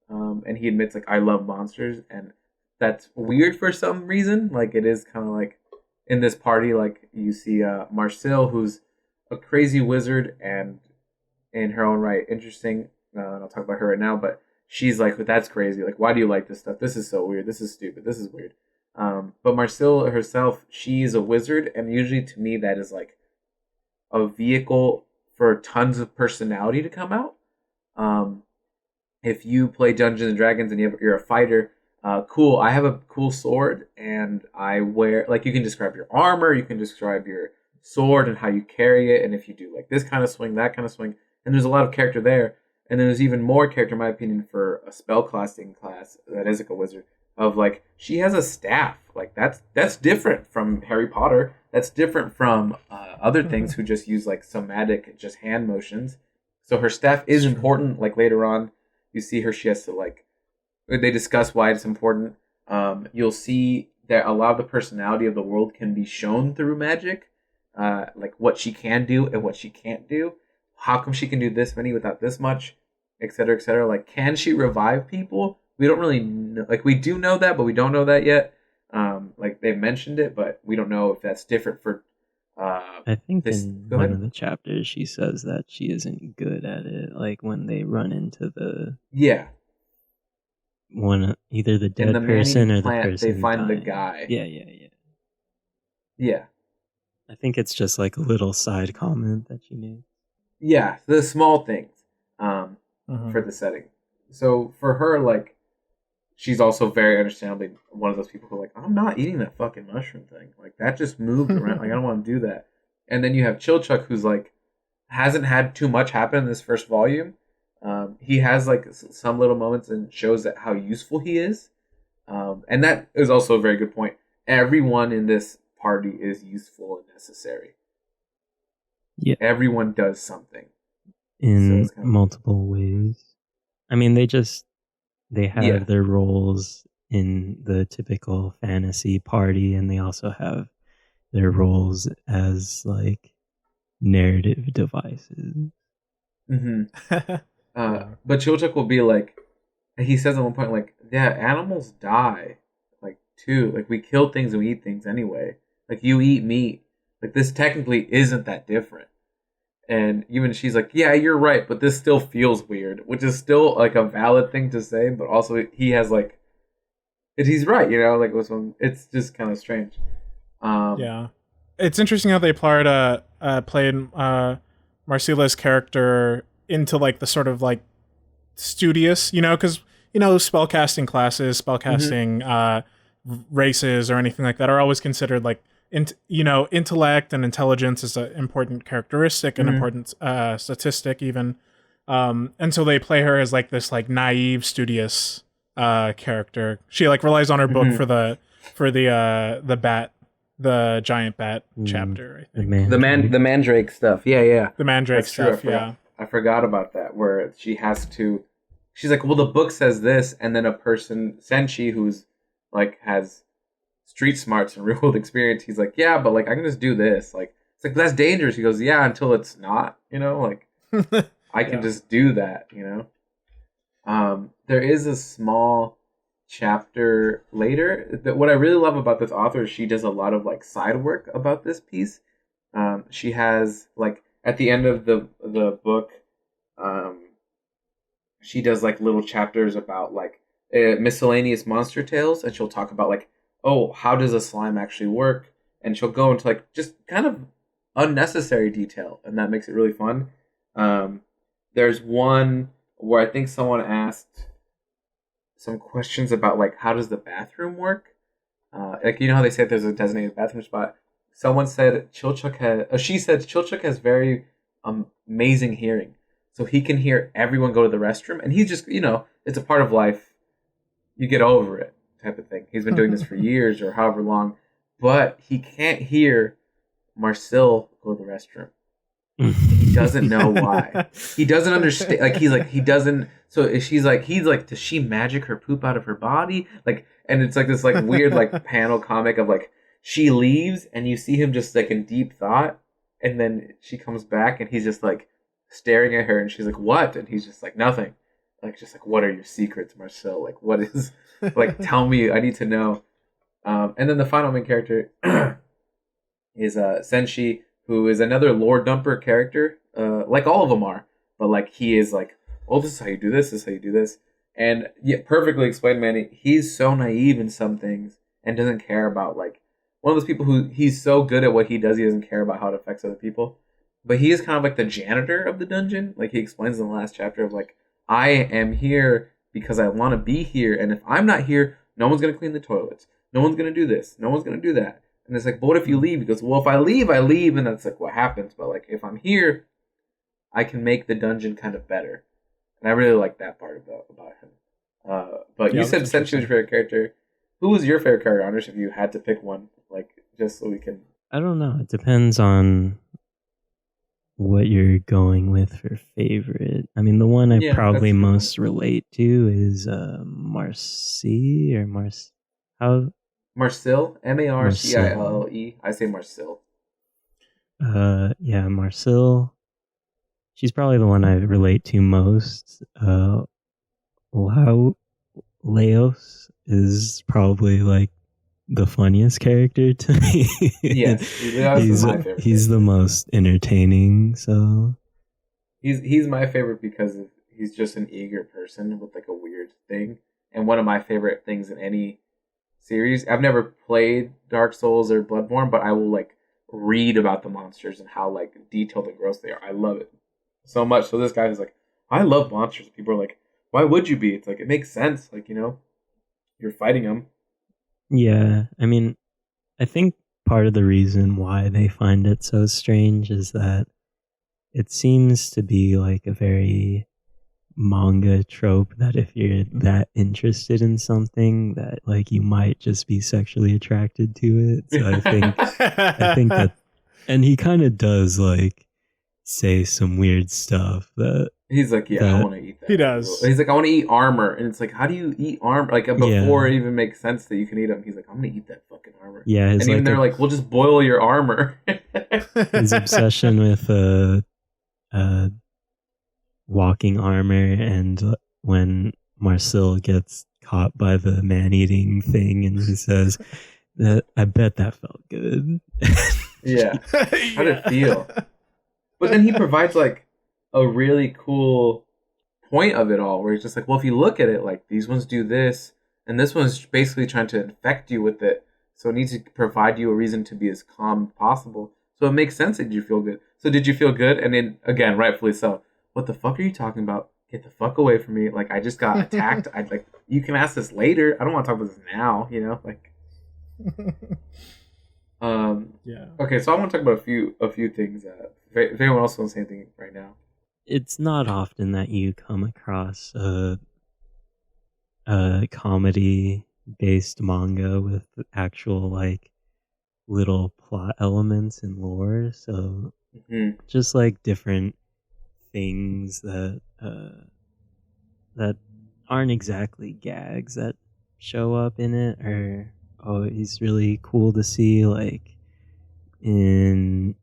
And he admits like, I love monsters, and that's weird for some reason. Like, it is kind of like in this party, like you see Marcel, who's a crazy wizard and in her own right interesting. And I'll talk about her right now, but she's like, that's crazy. Like, why do you like this stuff? This is so weird. This is stupid. This is weird. But Marcel herself, she's a wizard, and usually to me that is like a vehicle for tons of personality to come out. If you play Dungeons and Dragons and you're a fighter, cool. I have a cool sword, and I wear, like, you can describe your armor, you can describe your sword and how you carry it, and if you do like this kind of swing, that kind of swing, and there's a lot of character there. And then there's even more character, in my opinion, for a spellcasting class that is like a wizard. Of like, she has a staff. Like, that's different from Harry Potter. That's different from other things who just use like somatic, just hand motions. So her staff is important. Like later on, you see her, she has to like They discuss why it's important. You'll see that a lot of the personality of the world can be shown through magic, like what she can do and what she can't do. How come she can do this many without this much, et cetera, et cetera. Like, can she revive people? We don't really know. Like, we do know that, but we don't know that yet. Like, they've mentioned it, but we don't know if that's different for. I think in one of the chapters she says that she isn't good at it. Like when they run into the either the dead person or the person they find dying. the guy. Yeah. I think it's just like a little side comment that she made. Yeah, the small things for the setting. So for her, like, she's also very understandably one of those people who are like, I'm not eating that fucking mushroom thing. Like, that just moved around. Like, I don't want to do that. And then you have Chilchuck, who's like, hasn't had too much happen in this first volume. He has like some little moments and shows that how useful he is. And that is also a very good point. Everyone in this party is useful and necessary. Yeah. Everyone does something. In multiple ways. I mean, they have their roles in the typical fantasy party, and they also have their roles as like narrative devices. Mm-hmm. But Chilchuck will be like, he says at one point, like, yeah, animals die, like, too. Like, we kill things and we eat things anyway. Like, you eat meat. Like, this technically isn't that different. And even she's like, yeah, you're right, but this still feels weird, which is still like a valid thing to say, but also he has like, he's right, you know, like it's just kind of strange. Yeah, it's interesting how they played Marcila's character into like the sort of like studious, you know, because you know spellcasting classes, spellcasting races or anything like that are always considered like. Intellect and intelligence is an important characteristic, an important statistic, even. And so they play her as like this like naive, studious character. She like relies on her book for the giant bat chapter. I think the mandrake stuff. Yeah. The mandrake That's stuff. True. I forgot about that. Where she has to. She's like, well, the book says this, and then a person, Senshi, who's like has street smarts and real world experience, he's like, yeah, but like I can just do this. Like it's like that's dangerous. He goes, yeah, until it's not, you know, like I can just do that, you know. There is a small chapter later that what I really love about this author is she does a lot of like side work about this piece. She has like at the end of the book, she does like little chapters about like miscellaneous monster tales, and she'll talk about like, oh, how does a slime actually work? And she'll go into like just kind of unnecessary detail, and that makes it really fun. There's one where I think someone asked some questions about like how does the bathroom work? Like you know how they say there's a designated bathroom spot. Someone said she said Chilchuck has very amazing hearing, so he can hear everyone go to the restroom, and he's just it's a part of life. You get over it. Type of thing. He's been doing this for years or however long, but he can't hear Marcel go to the restroom. He doesn't know why. He doesn't understand. Like he doesn't. So she's like, he's like, does she magic her poop out of her body? Like, and it's like this like weird like panel comic of like she leaves and you see him just like in deep thought, and then she comes back and he's just like staring at her, and she's like, what? And he's just like, nothing. Like just like, what are your secrets, Marcel? Like what is like tell me, I need to know. And then the final main character is Senshi, who is another lore dumper character, like all of them are, but like he is like, oh, this is how you do this is how you do this, and perfectly explained, Manny. He's so naive in some things and doesn't care about like one of those people who he's so good at what he does, he doesn't care about how it affects other people. But he is kind of like the janitor of the dungeon. Like he explains in the last chapter of like, I am here because I want to be here, and if I'm not here, no one's going to clean the toilets. No one's going to do this. No one's going to do that. And it's like, but what if you leave? He goes, well, if I leave, and that's like what happens. But like, if I'm here, I can make the dungeon kind of better. And I really like that part about him. But you said Senshi was your favorite character. Who was your favorite character, Anders, if you had to pick one? Like, just so we can... I don't know. It depends on what you're going with for favorite. I mean, the one I probably most relate to is Marcy or how Marcille, Marcille. I say Marcille. Yeah, Marcille. She's probably the one I relate to most. Laos is probably like the funniest character to me. Yes, he's the most entertaining. So he's my favorite because he's just an eager person with like a weird thing, and one of my favorite things in any series. I've never played Dark Souls or Bloodborne, but I will like read about the monsters and how like detailed and gross they are. I love it so much. So this guy is like, I love monsters. People are like, why would you be? It's like, it makes sense. Like, you're fighting them. Yeah, I mean, I think part of the reason why they find it so strange is that it seems to be like a very manga trope that if you're that interested in something that like you might just be sexually attracted to it. So I think that, and he kind of does like say some weird stuff that he's like, I want to eat that. He does. He's like, I want to eat armor, and it's like, how do you eat armor? Like before it even makes sense that you can eat them. He's like, I'm gonna eat that fucking armor. Yeah, and even they're like, we'll just boil your armor. His obsession with walking armor, and when Marcel gets caught by the man-eating thing, and he says, "I bet that felt good." Yeah, how did it feel? But then he provides like a really cool point of it all, where he's just like, well, if you look at it, like these ones do this, and this one's basically trying to infect you with it, so it needs to provide you a reason to be as calm as possible. So it makes sense that you feel good. So did you feel good? And then again, rightfully so. What the fuck are you talking about? Get the fuck away from me! Like I just got attacked. I'd like you can ask this later. I don't want to talk about this now. Like. Yeah. Okay, so I want to talk about a few things. If anyone else wants to say anything right now. It's not often that you come across a comedy-based manga with actual like little plot elements and lore. So just like different things that that aren't exactly gags that show up in it, or it's really cool to see like in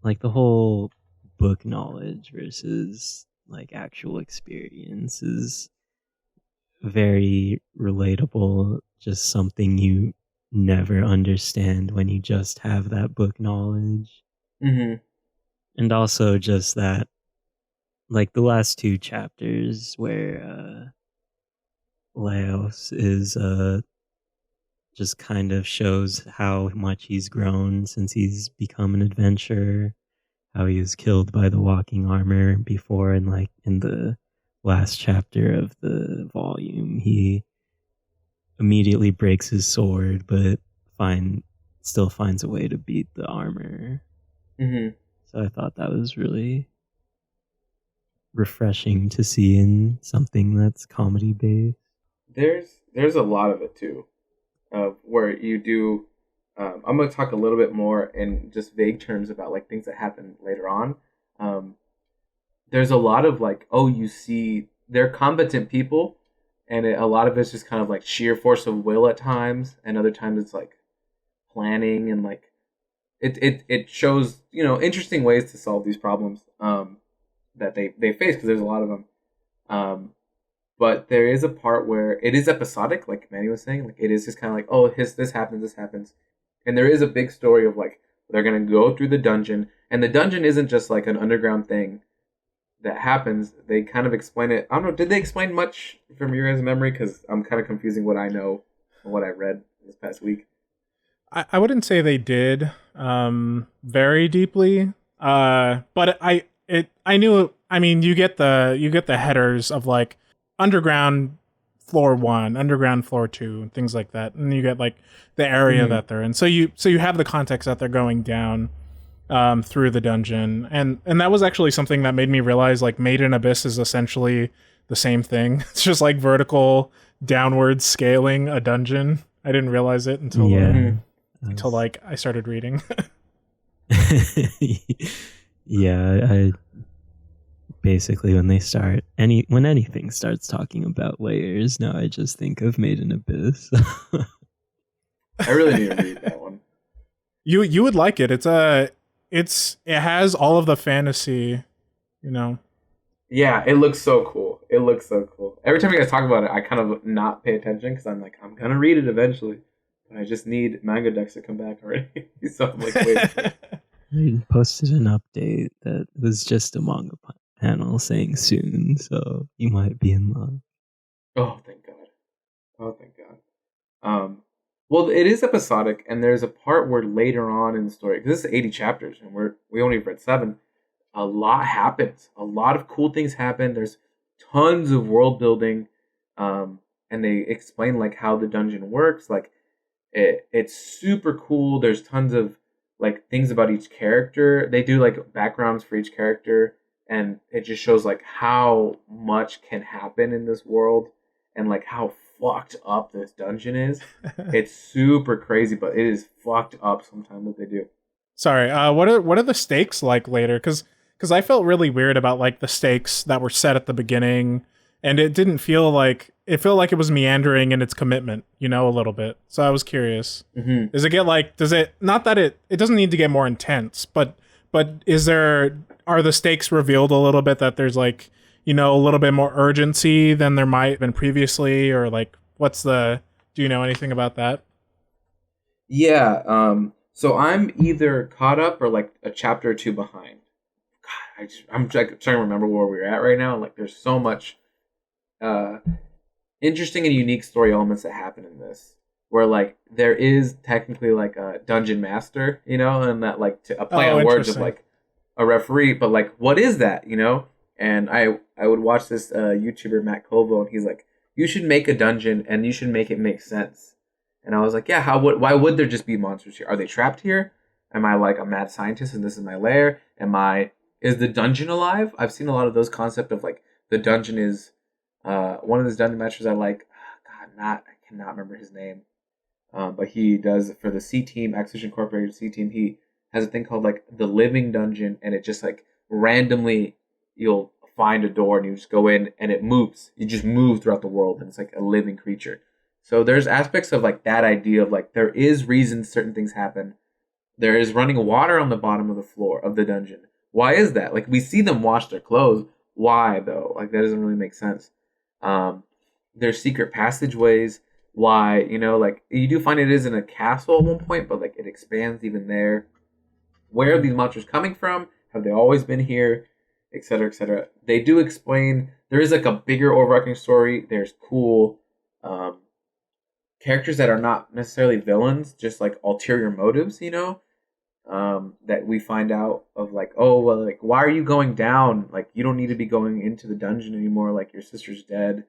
like the whole book knowledge versus like actual experience is very relatable. Just something you never understand when you just have that book knowledge. And also just that like the last two chapters where Laos is just kind of shows how much he's grown since he's become an adventurer, how he was killed by the walking armor before, and like in the last chapter of the volume he immediately breaks his sword but still finds a way to beat the armor. So I thought that was really refreshing to see in something that's comedy based. There's a lot of it too, where you do. I'm going to talk a little bit more in just vague terms about like things that happen later on. There's a lot of like, you see, they're competent people, and a lot of it's just kind of like sheer force of will at times, and other times it's like planning and like it shows interesting ways to solve these problems that they face, because there's a lot of them. But there is a part where it is episodic, like Manny was saying. Like it is just kind of like, this happens, and there is a big story of like they're gonna go through the dungeon, and the dungeon isn't just like an underground thing that happens. They kind of explain it. I don't know. Did they explain much from your guys' memory? Because I'm kind of confusing what I know and what I read this past week. I wouldn't say they did very deeply, but I knew. I mean, you get the headers of like underground floor 1, underground floor 2, and things like that, and you get like the area that they're in. So you have the context that they're going down through the dungeon, and that was actually something that made me realize like Made in Abyss is essentially the same thing. It's just like vertical downward scaling a dungeon. I didn't realize it until like I started reading. Yeah, I basically when anything starts talking about layers, now I just think of Made in Abyss. I really need to read that one. You would like it. It has all of the fantasy, you know. Yeah, it looks so cool. It looks so cool. Every time you guys talk about it, I kind of not pay attention because I'm like, I'm gonna read it eventually, but I just need manga decks to come back already. So I'm like, wait. I posted an update that was just a manga panel saying soon, so you might be in luck. Oh, thank God. Oh, thank God. Well, it is episodic, and there's a part where later on in the story, because this is 80 chapters, and we only read 7. A lot happens. A lot of cool things happen. There's tons of world building, and they explain like how the dungeon works. Like it's super cool. There's tons of like things about each character. They do like backgrounds for each character, and it just shows like how much can happen in this world, and like how fucked up this dungeon is. It's super crazy, but it is fucked up sometimes what they do. Sorry, what are the stakes like later? Because I felt really weird about like the stakes that were set at the beginning, and it didn't feel like it felt like it was meandering in its commitment, you know, a little bit. So I was curious. Mm-hmm. Does it not that it doesn't need to get more intense, but are the stakes revealed a little bit that there's like, you know, a little bit more urgency than there might have been previously, or like do you know anything about that? Yeah, so I'm either caught up or like a chapter or two behind. God, I'm like, trying to remember where we're at right now. Like, there's so much interesting and unique story elements that happen in this. Where like there is technically like a dungeon master, you know, and that like to apply on words of like a referee, but like what is that, you know? And I would watch this YouTuber Matt Kovo, and he's like, you should make a dungeon and you should make it make sense. And I was like, yeah, why would there just be monsters here? Are they trapped here? Am I like a mad scientist and this is my lair? Is the dungeon alive? I've seen a lot of those concept of like the dungeon is one of those dungeon masters I like. I cannot remember his name. But he does for the C Team, Activision Incorporated C Team, he has a thing called like the living dungeon, and it just like randomly you'll find a door and you just go in and it moves. You just move throughout the world and it's like a living creature. So there's aspects of like that idea of like there is reasons certain things happen. There is running water on the bottom of the floor of the dungeon. Why is that? Like we see them wash their clothes. Why though? Like that doesn't really make sense. There's secret passageways. Why, you know, like you do find it is in a castle at one point, but like it expands even there. Where are these monsters coming from? Have they always been here? Etc. Etc. They do explain there is like a bigger overarching story. There's cool characters that are not necessarily villains, just like ulterior motives, you know, that we find out of like, oh, well, like, why are you going down? Like, you don't need to be going into the dungeon anymore. Like, your sister's dead.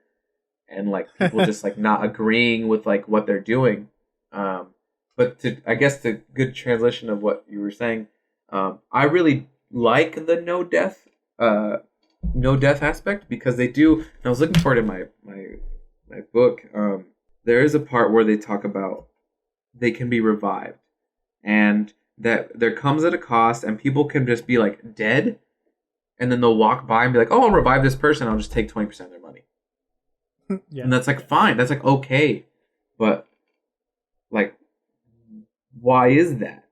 And like people just like not agreeing with like what they're doing. But I guess the good translation of what you were saying, I really like the no death aspect because they do. And I was looking for it in my book. There is a part where they talk about they can be revived, and that there comes at a cost, and people can just be like dead, and then they'll walk by and be like, "Oh, I'll revive this person. I'll just take 20% of their money." Yeah. And that's like fine. That's like okay, but like, why is that?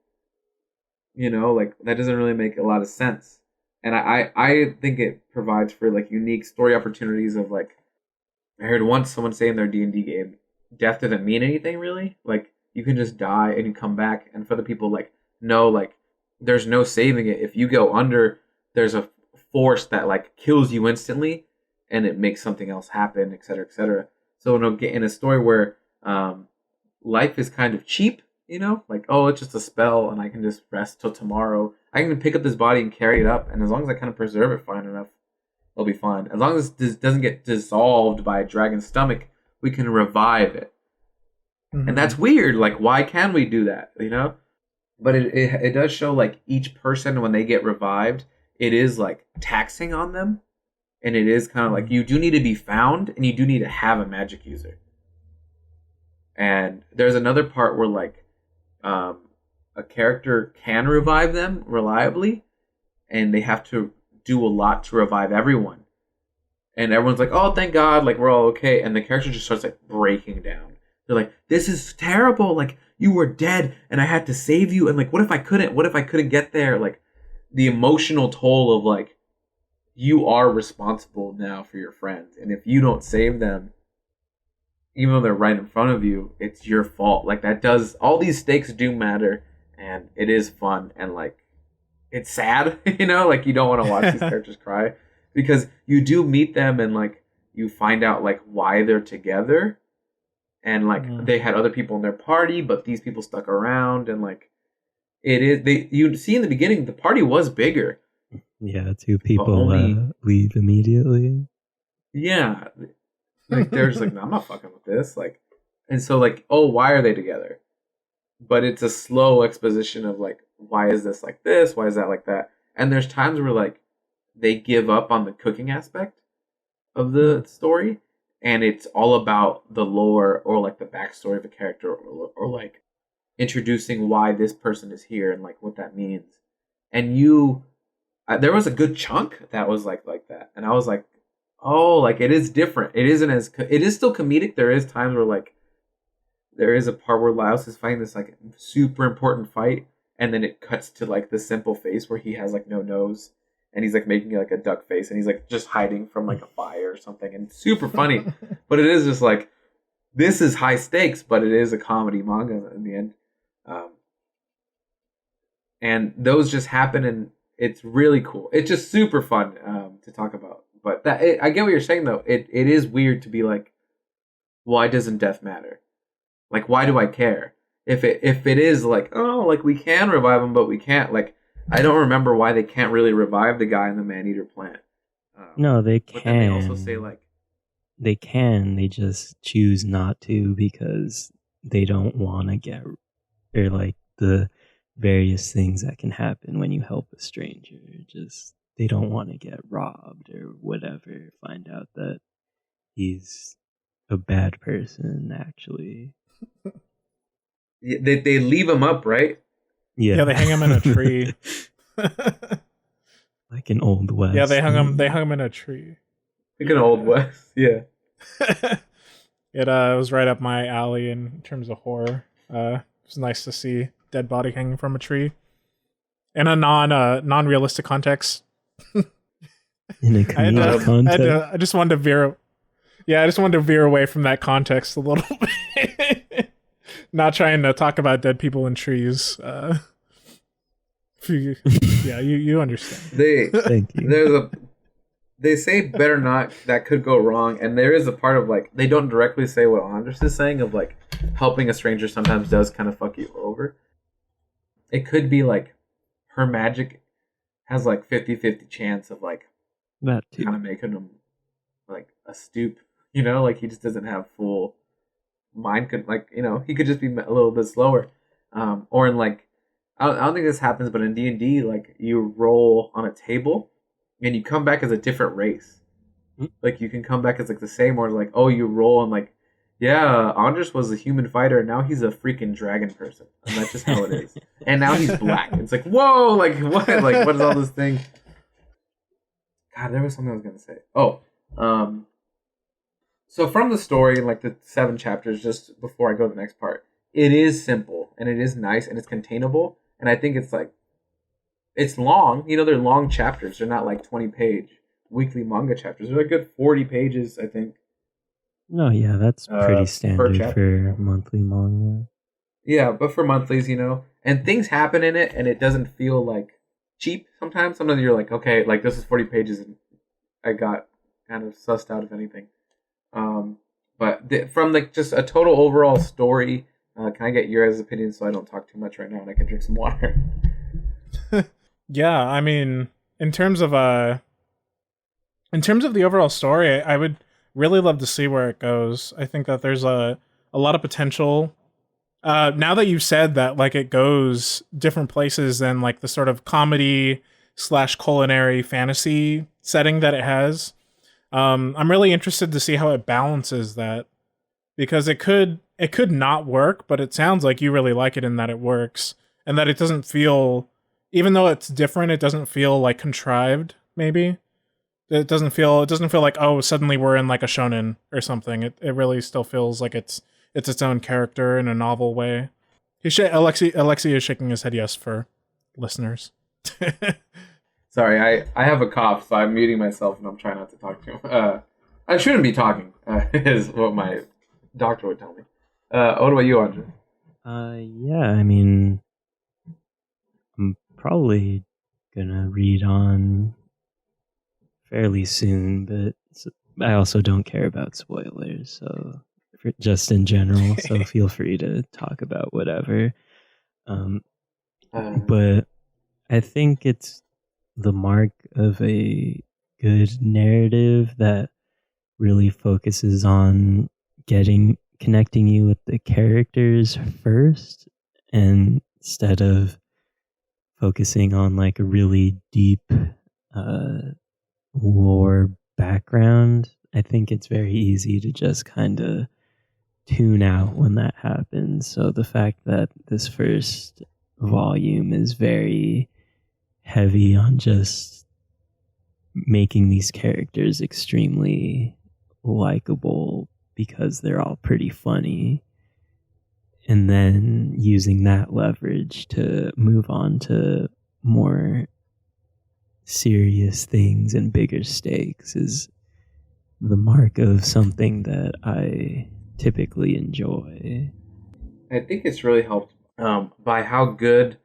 You know, like that doesn't really make a lot of sense. And I think it provides for like unique story opportunities of like I heard once someone say in their D&D game, death doesn't mean anything really. Like you can just die and you come back. And for the people like no, like there's no saving it. If you go under, there's a force that like kills you instantly. And it makes something else happen, et cetera, et cetera. So it'll get in a story where life is kind of cheap, you know? Like, oh, it's just a spell and I can just rest till tomorrow. I can pick up this body and carry it up. And as long as I kind of preserve it fine enough, it'll be fine. As long as this doesn't get dissolved by a dragon's stomach, we can revive it. Mm-hmm. And that's weird. Like, why can we do that, you know? But it does show, like, each person, when they get revived, it is, like, taxing on them. And it is kind of like you do need to be found and you do need to have a magic user. And there's another part where like a character can revive them reliably. and they have to do a lot to revive everyone. And everyone's like, "Oh, thank God, like we're all okay." And the character just starts like breaking down. They're like, "This is terrible. Like you were dead, and I had to save you. And like, what if I couldn't? What if I couldn't get there?" Like the emotional toll of like, you are responsible now for your friends, and if you don't save them, even though they're right in front of you, it's your fault. Like that does all these stakes do matter, and it is fun, and like it's sad, you know, like you don't want to watch these characters cry because you do meet them and like you find out like why they're together, and like they had other people in their party, but these people stuck around, and like you see in the beginning the party was bigger. Yeah, two people leave immediately. Yeah. Like there's like, no, I'm not fucking with this. Like, and so like, oh, why are they together? But it's a slow exposition of like, why is this like this? Why is that like that? And there's times where like they give up on the cooking aspect of the story, and it's all about the lore or like the backstory of a character, or like introducing why this person is here and like what that means. And there was a good chunk that was like that, and I was like, oh, like it is different. It is still comedic. There is times where like there is a part where Laos is fighting this like super important fight, and then it cuts to like the simple face where he has like no nose, and he's like making like a duck face, and he's like just hiding from like a fire or something, and it's super funny. But it is just like, this is high stakes, but it is a comedy manga in the end. And those just happen, and it's really cool. It's just super fun to talk about. But I get what you're saying, though. It is weird to be like, why doesn't death matter? Like, why do I care? If it is like, oh, like we can revive him, but we can't. Like, I don't remember why they can't really revive the guy in the man-eater plant. No, they can. But then they also say like, they can. They just choose not to because they don't want to get, or like the various things that can happen when you help a stranger. Just they don't want to get robbed or whatever. Find out that he's a bad person, actually. they leave him up, right? Yeah, they hang him in a tree. Like an Old West. Yeah, they hung him in a tree. Like an Old West, yeah. It was right up my alley in terms of horror. It was nice to see dead body hanging from a tree in a non-realistic context. In a comedic context. I just wanted to veer. Yeah, I just wanted to veer away from that context a little bit. Not trying to talk about dead people in trees. Yeah, you understand. Thank you. They say better not, that could go wrong, and there is a part of like, they don't directly say what Andres is saying of like helping a stranger sometimes does kind of fuck you over. It could be like her magic has like 50-50 chance of like that too. Kind of making him like a stoop, you know, like he just doesn't have full mind, could like, you know, he could just be a little bit slower. Or in like, I don't think this happens, but in D&D, like you roll on a table and you come back as a different race. Like you can come back as like the same, or like, oh, you roll and like, yeah, Andres was a human fighter, and now he's a freaking dragon person, and that's just how it is. And now he's black. It's like, whoa, like what? Like what is all this thing? God, there was something I was gonna say. Oh, so from the story, like the 7 chapters, just before I go to the next part, it is simple and it is nice and it's containable, and I think it's like, it's long. You know, they're long chapters. They're not like 20-page weekly manga chapters. They're a good 40 pages, I think. No, yeah, that's pretty standard for monthly manga. Yeah, but for monthlies, you know, and things happen in it, and it doesn't feel like cheap sometimes. Sometimes you're like, okay, like this is 40 pages, and I got kind of sussed out of anything. But from like just a total overall story, can I get your guys' opinion so I don't talk too much right now and I can drink some water? Yeah, I mean, in terms of the overall story, I would really love to see where it goes. I think that there's a lot of potential. Now that you've said that, like, it goes different places than like the sort of comedy / culinary fantasy setting that it has, I'm really interested to see how it balances that, because it could not work, but it sounds like you really like it in that it works and that it doesn't feel even though it's different, it doesn't feel like contrived. Maybe it doesn't feel like, oh, suddenly we're in like a shonen or something. It really still feels like it's its own character in a novel way. Alexi is shaking his head yes for listeners. Sorry, I have a cough, so I'm muting myself and I'm trying not to talk to him. I shouldn't be talking, is what my doctor would tell me. What about you, Andre? Yeah, I mean, I'm probably gonna read on fairly soon, but I also don't care about spoilers, so just in general, so feel free to talk about whatever. But I think it's the mark of a good narrative that really focuses on connecting you with the characters first, and instead of focusing on like a really deep lore background. I think it's very easy to just kind of tune out when that happens. So the fact that this first volume is very heavy on just making these characters extremely likable because they're all pretty funny, and then using that leverage to move on to more serious things and bigger stakes is the mark of something that I typically enjoy. I think it's really helped by how good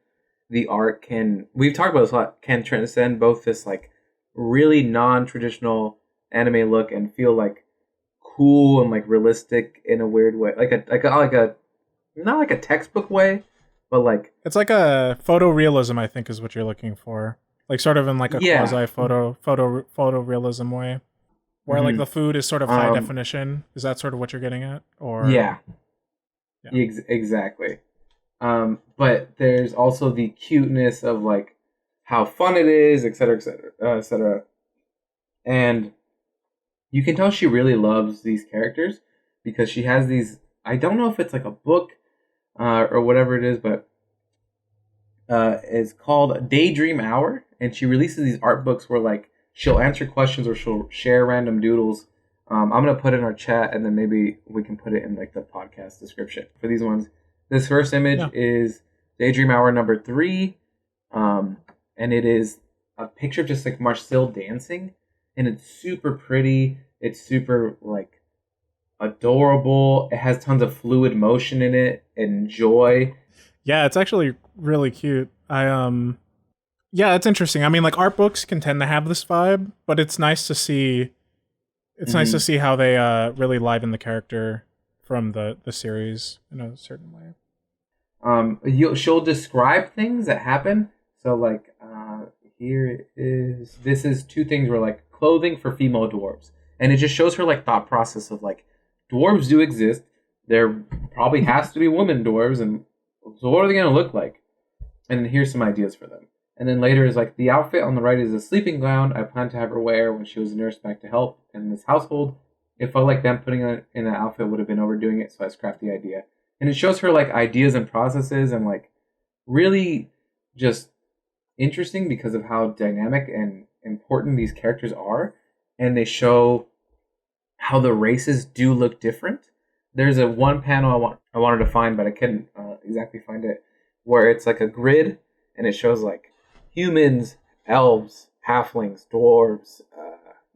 the art can, we've talked about this a lot, can transcend both this like really non-traditional anime look and feel like cool and like realistic in a weird way, like a not like a textbook way, but like it's like a photorealism, I think is what you're looking for, like sort of in like a quasi photorealism way, where like the food is sort of high definition. Is that sort of what you're getting at? Or exactly. But there's also the cuteness of like how fun it is, etc., etc., etc. And you can tell she really loves these characters because she has these. I don't know if it's like a book or whatever it is, but it's called Daydream Hour, and she releases these art books where like she'll answer questions or she'll share random doodles. I'm gonna put it in our chat, and then maybe we can put it in like the podcast description for these ones. This first image is Daydream Hour number 3, and it is a picture of just like Marcel dancing, and it's super pretty. It's super like adorable. It has tons of fluid motion in it and joy. Yeah, it's actually really cute. Yeah, it's interesting. I mean, like art books can tend to have this vibe, but it's nice to see. It's nice to see how they really liven the character from the series in a certain way. She'll describe things that happen. So like this is 2 things where like clothing for female dwarves, and it just shows her like thought process of like dwarves do exist. There probably has to be women dwarves, and so what are they going to look like? And here's some ideas for them. And then later is like the outfit on the right is a sleeping gown I planned to have her wear when she was nursed back to help in this household. It felt like them putting her in an outfit would have been overdoing it, so I scrapped the idea. And it shows her like ideas and processes and like really just interesting because of how dynamic and important these characters are. And they show how the races do look different. There's a one panel I wanted to find, but I couldn't exactly find it, where it's like a grid and it shows like humans, elves, halflings, dwarves,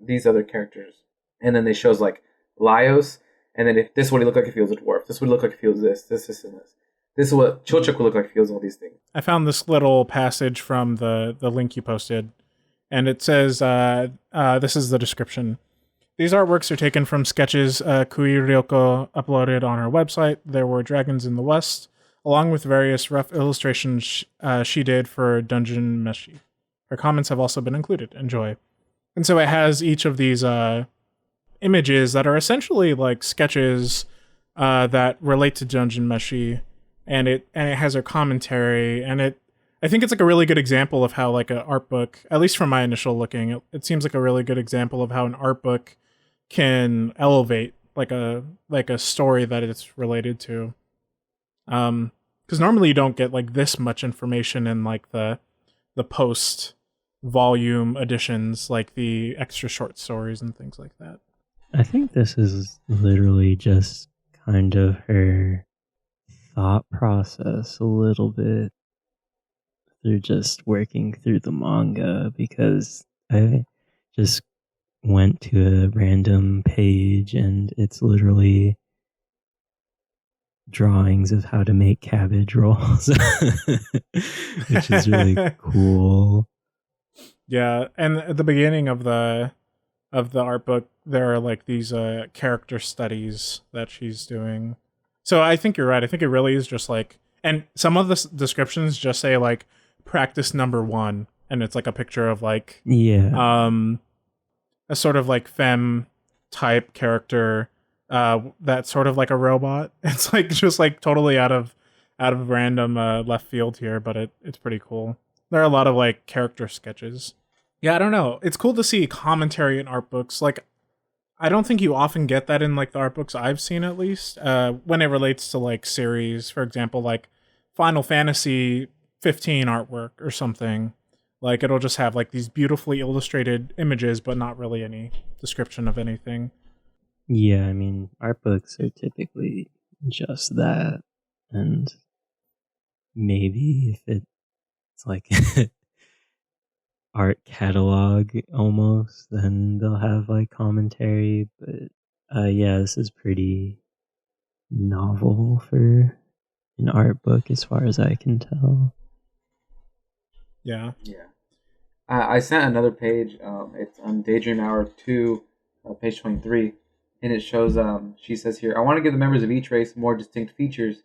these other characters. And then they shows like Laios, and then if this is what he looked like if he was a dwarf. This would look like if he was this, and this. This is what Chilchuk would look like if he was all these things. I found this little passage from the link you posted, and it says, this is the description. These artworks are taken from sketches Kui Ryoko uploaded on her website. There were dragons in the West, along with various rough illustrations she did for Dungeon Meshi. Her comments have also been included. Enjoy. And so it has each of these images that are essentially like sketches that relate to Dungeon Meshi, and it has her commentary, and I think it's like a really good example of how like an art book, at least from my initial looking, it seems like a really good example of how an art book can elevate like a story that it's related to. Because normally you don't get like this much information in like the the post volume editions, like the extra short stories and things like that. I think this is literally just kind of her thought process a little bit through just working through the manga, because I just went to a random page and it's literally drawings of how to make cabbage rolls, which is really cool. Yeah, and at the beginning of the art book, there are like these character studies that she's doing. So I think you're right. I think it really is just like, and some of the descriptions just say like practice number 1, and it's like a picture of like a sort of like femme type character that's sort of like a robot. It's like just like totally out of random left field here, but it's pretty cool. There are a lot of like character sketches. Yeah, I don't know. It's cool to see commentary in art books. Like, I don't think you often get that in like the art books I've seen, at least when it relates to like series, for example, like Final Fantasy 15 artwork or something. Like, it'll just have like these beautifully illustrated images, but not really any description of anything. Yeah, I mean, art books are typically just that, and maybe if it's like art catalog almost, then they'll have like commentary. But yeah, this is pretty novel for an art book as far as I can tell. Yeah. I sent another page. It's on Daydream Hour 2, page 23, and it shows. She says here, I want to give the members of each race more distinct features,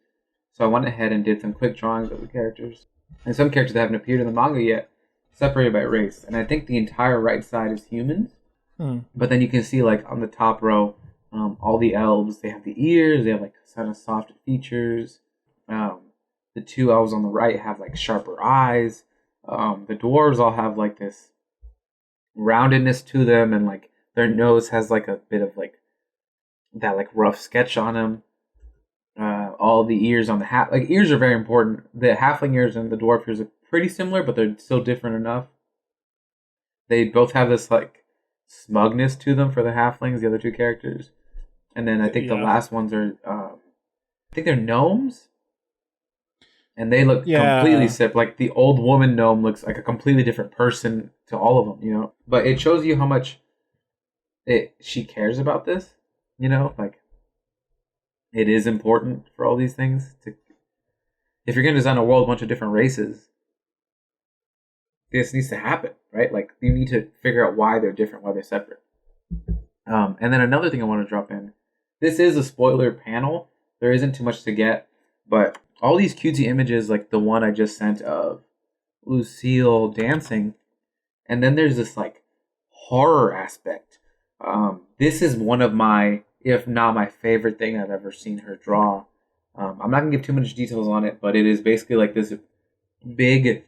so I went ahead and did some quick drawings of the characters. And some characters that haven't appeared in the manga yet, separated by race. And I think the entire right side is humans. But then you can see, like, on the top row, all the elves, they have the ears, they have, like, kind of soft features. The 2 elves on the right have, like, sharper eyes. The dwarves all have, like, this roundedness to them, and, like, their nose has, like, a bit of, like, that, like, rough sketch on them. All the ears on the like, ears are very important. The halfling ears and the dwarf ears are pretty similar, but they're still different enough. They both have this like smugness to them for the halflings, the other 2 characters, and then I think the last ones are, I think they're gnomes, and they look completely separate. Like the old woman gnome looks like a completely different person to all of them, you know. But it shows you how much she cares about this, you know, like. It is important for all these things. If you're going to design a world, a bunch of different races, this needs to happen, right? Like, you need to figure out why they're different, why they're separate. And then another thing I want to drop in. This is a spoiler panel. There isn't too much to get, but all these cutesy images, like the one I just sent of Lucille dancing, and then there's this, like, horror aspect. This is one of my, if not my favorite thing I've ever seen her draw. I'm not going to give too much details on it, but it is basically like this big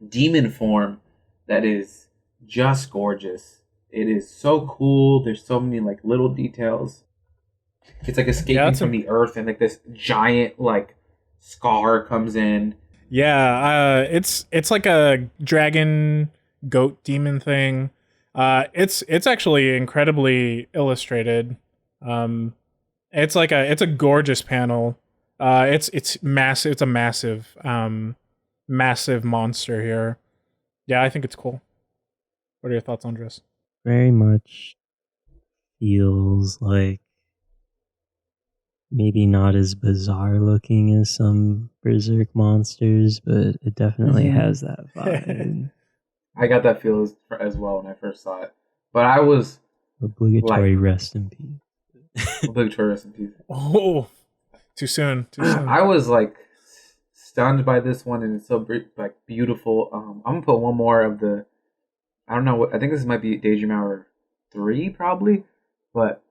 demon form that is just gorgeous. It is so cool. There's so many like little details. It's like escaping from the earth, and like this giant like scar comes in. Yeah, it's like a dragon goat demon thing. It's actually incredibly illustrated. It's a gorgeous panel. It's massive. It's a massive monster here. Yeah, I think it's cool. What are your thoughts, Andres? Very much feels like maybe not as bizarre looking as some Berserk monsters, but it definitely has that vibe. I got that feel as well when I first saw it. But I was... Obligatory rest in peace. Obligatory rest in peace. Oh, too soon. I was like stunned by this one, and it's so like beautiful. I'm going to put one more of the... I don't know what... I think this might be Daydream Hour 3, probably. But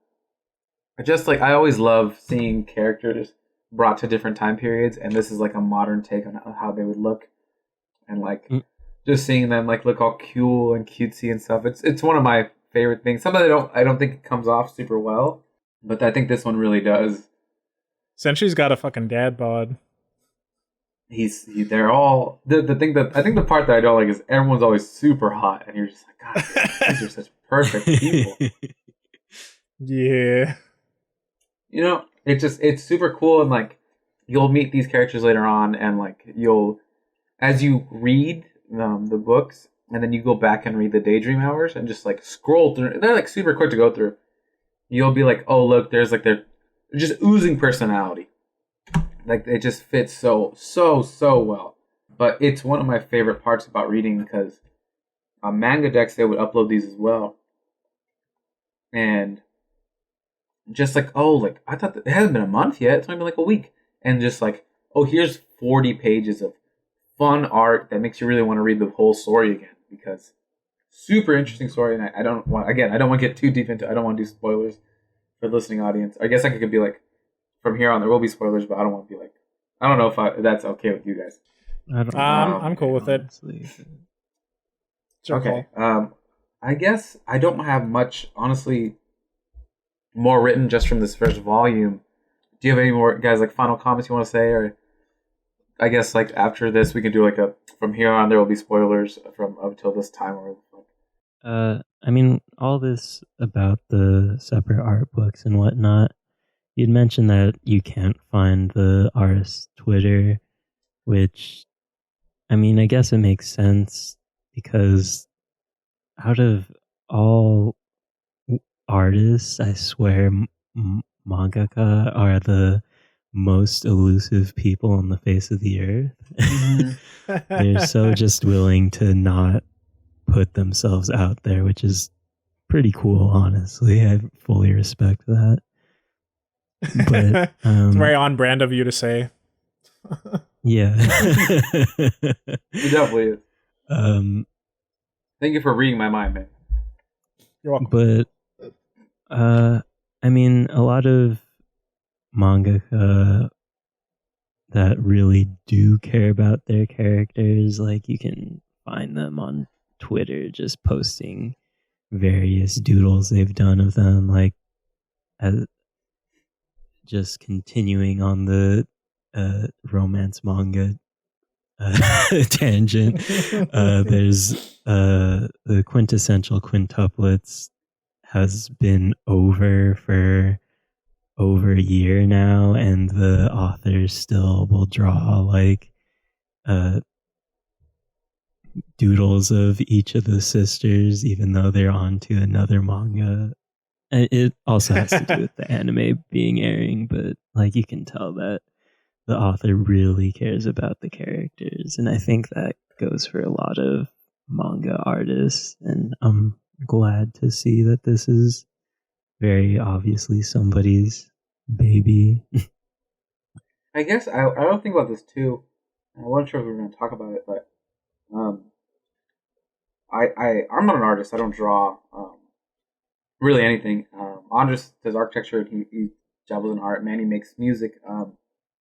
I always love seeing characters brought to different time periods, and this is like a modern take on how they would look. And like... Just seeing them like look all cool and cutesy and stuff. It's one of my favorite things. Some of it I don't think it comes off super well, but I think this one really does. Senshi's got a fucking dad bod. they're all the thing that I think the part that I don't like is everyone's always super hot, and you're just like, God, these are such perfect people. Yeah. You know, it's super cool, and like you'll meet these characters later on, and like you'll as you read the books, and then you go back and read the Daydream Hours, and just like scroll through. They're like super quick to go through. You'll be like, oh look, there's like they're just oozing personality. Like it just fits so well. But it's one of my favorite parts about reading because manga decks they would upload these as well, and just like like I thought it hasn't been a month yet. It's only been like a week, and just like here's 40 pages of fun art that makes you really want to read the whole story again because super interesting story. And I don't want to get too deep into. I don't want to do spoilers for the listening audience. I guess I could be like from here on there will be spoilers, but I don't want to be like I don't know if that's okay with you guys. I'm cool with it. Okay. I guess I don't have much honestly. More written just from this first volume. Do you have any more guys like final comments you want to say, or I guess like after this we can do like a from here on there will be spoilers from up till this time or I mean all this about the separate art books and whatnot. You'd mentioned that you can't find the artist's Twitter, which I mean I guess it makes sense because out of all artists, I swear, mangaka are the most elusive people on the face of the earth. Mm-hmm. They're so just willing to not put themselves out there, which is pretty cool, honestly. I fully respect that. But it's very on brand of you to say. Yeah. It definitely is. Thank you for reading my mind, man. You're welcome. But I mean, a lot of mangaka that really do care about their characters, like you can find them on Twitter just posting various doodles they've done of them, like as just continuing on the romance manga tangent. There's the quintessential quintuplets has been over for over a year now, and the authors still will draw like doodles of each of the sisters, even though they're on to another manga. And it also has to do with the anime being airing, but like you can tell that the author really cares about the characters, and I think that goes for a lot of manga artists, and I'm glad to see that this is very obviously somebody's baby. I guess I don't think about this too. I wasn't sure if we were going to talk about it, but I'm not an artist. I don't draw really anything. Andres does architecture. He dabbles in art. Manny makes music.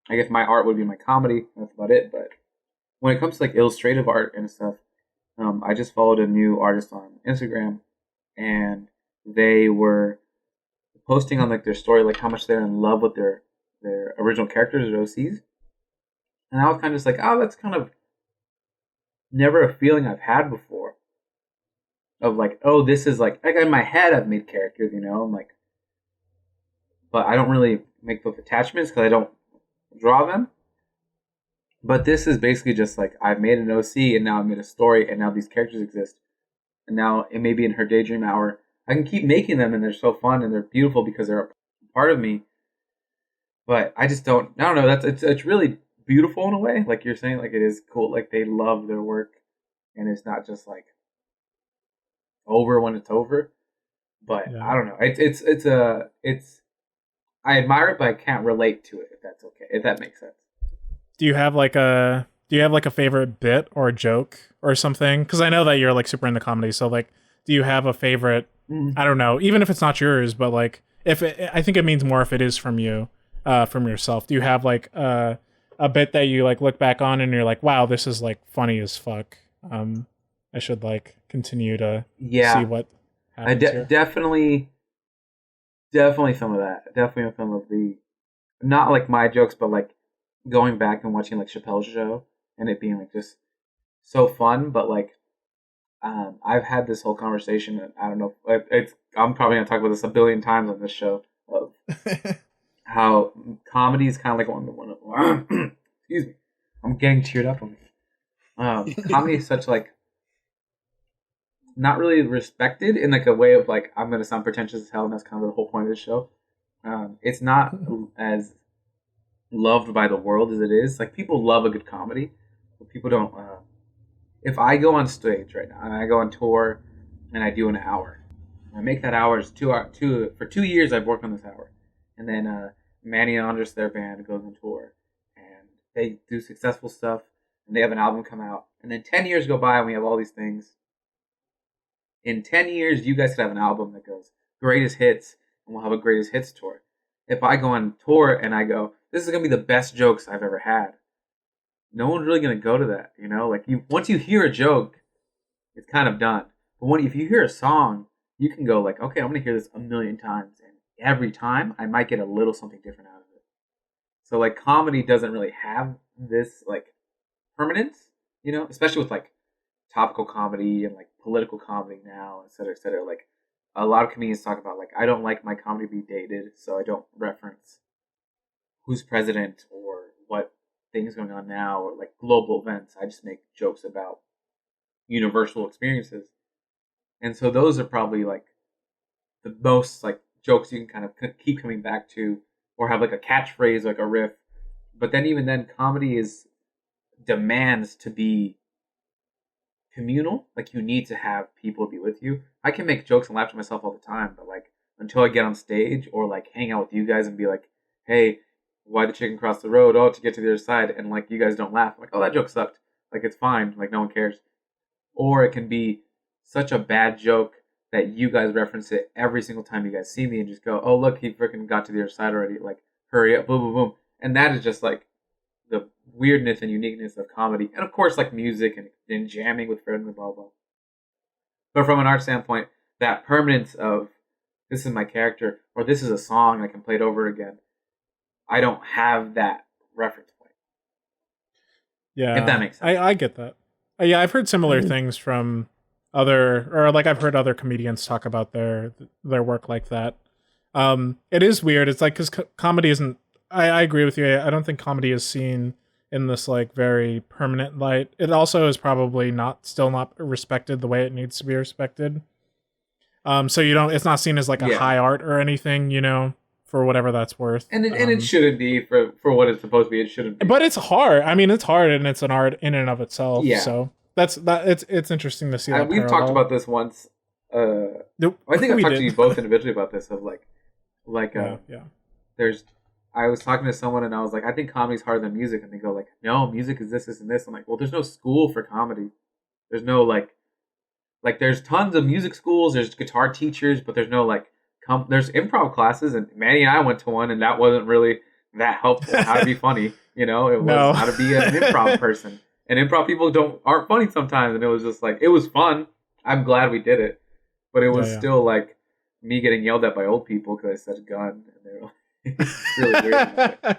I guess my art would be my comedy. That's about it. But when it comes to like illustrative art and stuff, I just followed a new artist on Instagram, and they were posting on like their story like how much they're in love with their original characters or OCs, and I was kind of just like, oh, that's kind of never a feeling I've had before. Of like, oh, this is like in my head I've made characters, you know, I'm like, but I don't really make those attachments because I don't draw them. But this is basically just like I've made an OC and now I've made a story and now these characters exist, and now it may be in her daydream hour. I can keep making them and they're so fun and they're beautiful because they're a part of me. But I just don't. I don't know. It's really beautiful in a way, like you're saying. Like it is cool. Like they love their work, and it's not just like over when it's over. But yeah. I don't know. It's I admire it, but I can't relate to it. If that's okay, if that makes sense. Do you have like a favorite bit or a joke or something? Because I know that you're like super into comedy. So like, do you have a favorite? I don't know. Even if it's not yours, but like if I think it means more if it is from you. From yourself, do you have like a bit that you like look back on and you're like, wow, this is like funny as fuck, I should like continue to see what happens here? Definitely some of that. Definitely some of the, not like my jokes, but like going back and watching like Chappelle's show and it being like just so fun, but like I've had this whole conversation, and I don't know, I'm probably gonna talk about this a billion times on this show of how comedy is kind of like one of excuse me, I'm getting teared up on this. Comedy is such like not really respected in like a way of like I'm gonna sound pretentious as hell, and that's kind of the whole point of the show. It's not as loved by the world as it is. Like people love a good comedy, but people don't. If I go on stage right now and I go on tour and I do an hour, I make that hour is 2 hour, for 2 years I've worked on this hour, and then Manny and Andres, their band, goes on tour and they do successful stuff and they have an album come out, and then 10 years go by and we have all these things. In 10 years, you guys could have an album that goes greatest hits, and we'll have a greatest hits tour. If I go on tour and I go, this is going to be the best jokes I've ever had, no one's really going to go to that, you know? Like, once you hear a joke, it's kind of done. But if you hear a song, you can go like, okay, I'm going to hear this a million times, and every time I might get a little something different out of it. So, like, comedy doesn't really have this, like, permanence, you know? Especially with, like, topical comedy and, like, political comedy now, et cetera, et cetera. Like, a lot of comedians talk about, like, I don't like my comedy to be dated, so I don't reference who's president or what things going on now or, like, global events. I just make jokes about universal experiences. And so those are probably, like, the most, like, jokes you can kind of keep coming back to or have, like, a catchphrase, like a riff. But then even then, comedy demands to be communal. Like, you need to have people be with you. I can make jokes and laugh to myself all the time, but like until I get on stage or like hang out with you guys and be like, hey, why the chicken cross the road? Oh, to get to the other side, and like you guys don't laugh. I'm like, oh, that joke sucked. Like, it's fine. Like, no one cares. Or it can be such a bad joke that you guys reference it every single time you guys see me and just go, oh, look, he freaking got to the other side already. Like, hurry up, boom, boom, boom. And that is just like the weirdness and uniqueness of comedy. And of course, like music and jamming with friends and blah, blah. But from an art standpoint, that permanence of this is my character or this is a song I can play it over again, I don't have that reference point. Yeah. If that makes sense. I get that. Yeah, I've heard similar things from I've heard other comedians talk about their work like that. It is weird. It's like, because comedy isn't, I agree with you. I don't think comedy is seen in this like very permanent light. It also is probably still not respected the way it needs to be respected. So it's not seen as like a high art or anything, you know, for whatever that's worth. And it shouldn't be for what it's supposed to be. It shouldn't be. But it's hard. I mean, it's hard, and it's an art in and of itself. Yeah. So it's interesting to see that. We've talked about this once. I think I've talked to you both individually about this. Of I was talking to someone and I was like, I think comedy's harder than music, and they go like, no, music is this, and this. I'm like, well, there's no school for comedy. There's no like there's tons of music schools. There's guitar teachers, but there's no like there's improv classes, and Manny and I went to one, and that wasn't really that helpful. How to be funny, you know? It was how to be an improv person, and improv people aren't funny sometimes. And it was just like, it was fun. I'm glad we did it, but it was still like me getting yelled at by old people because I said gun, and they were like, it's really weird.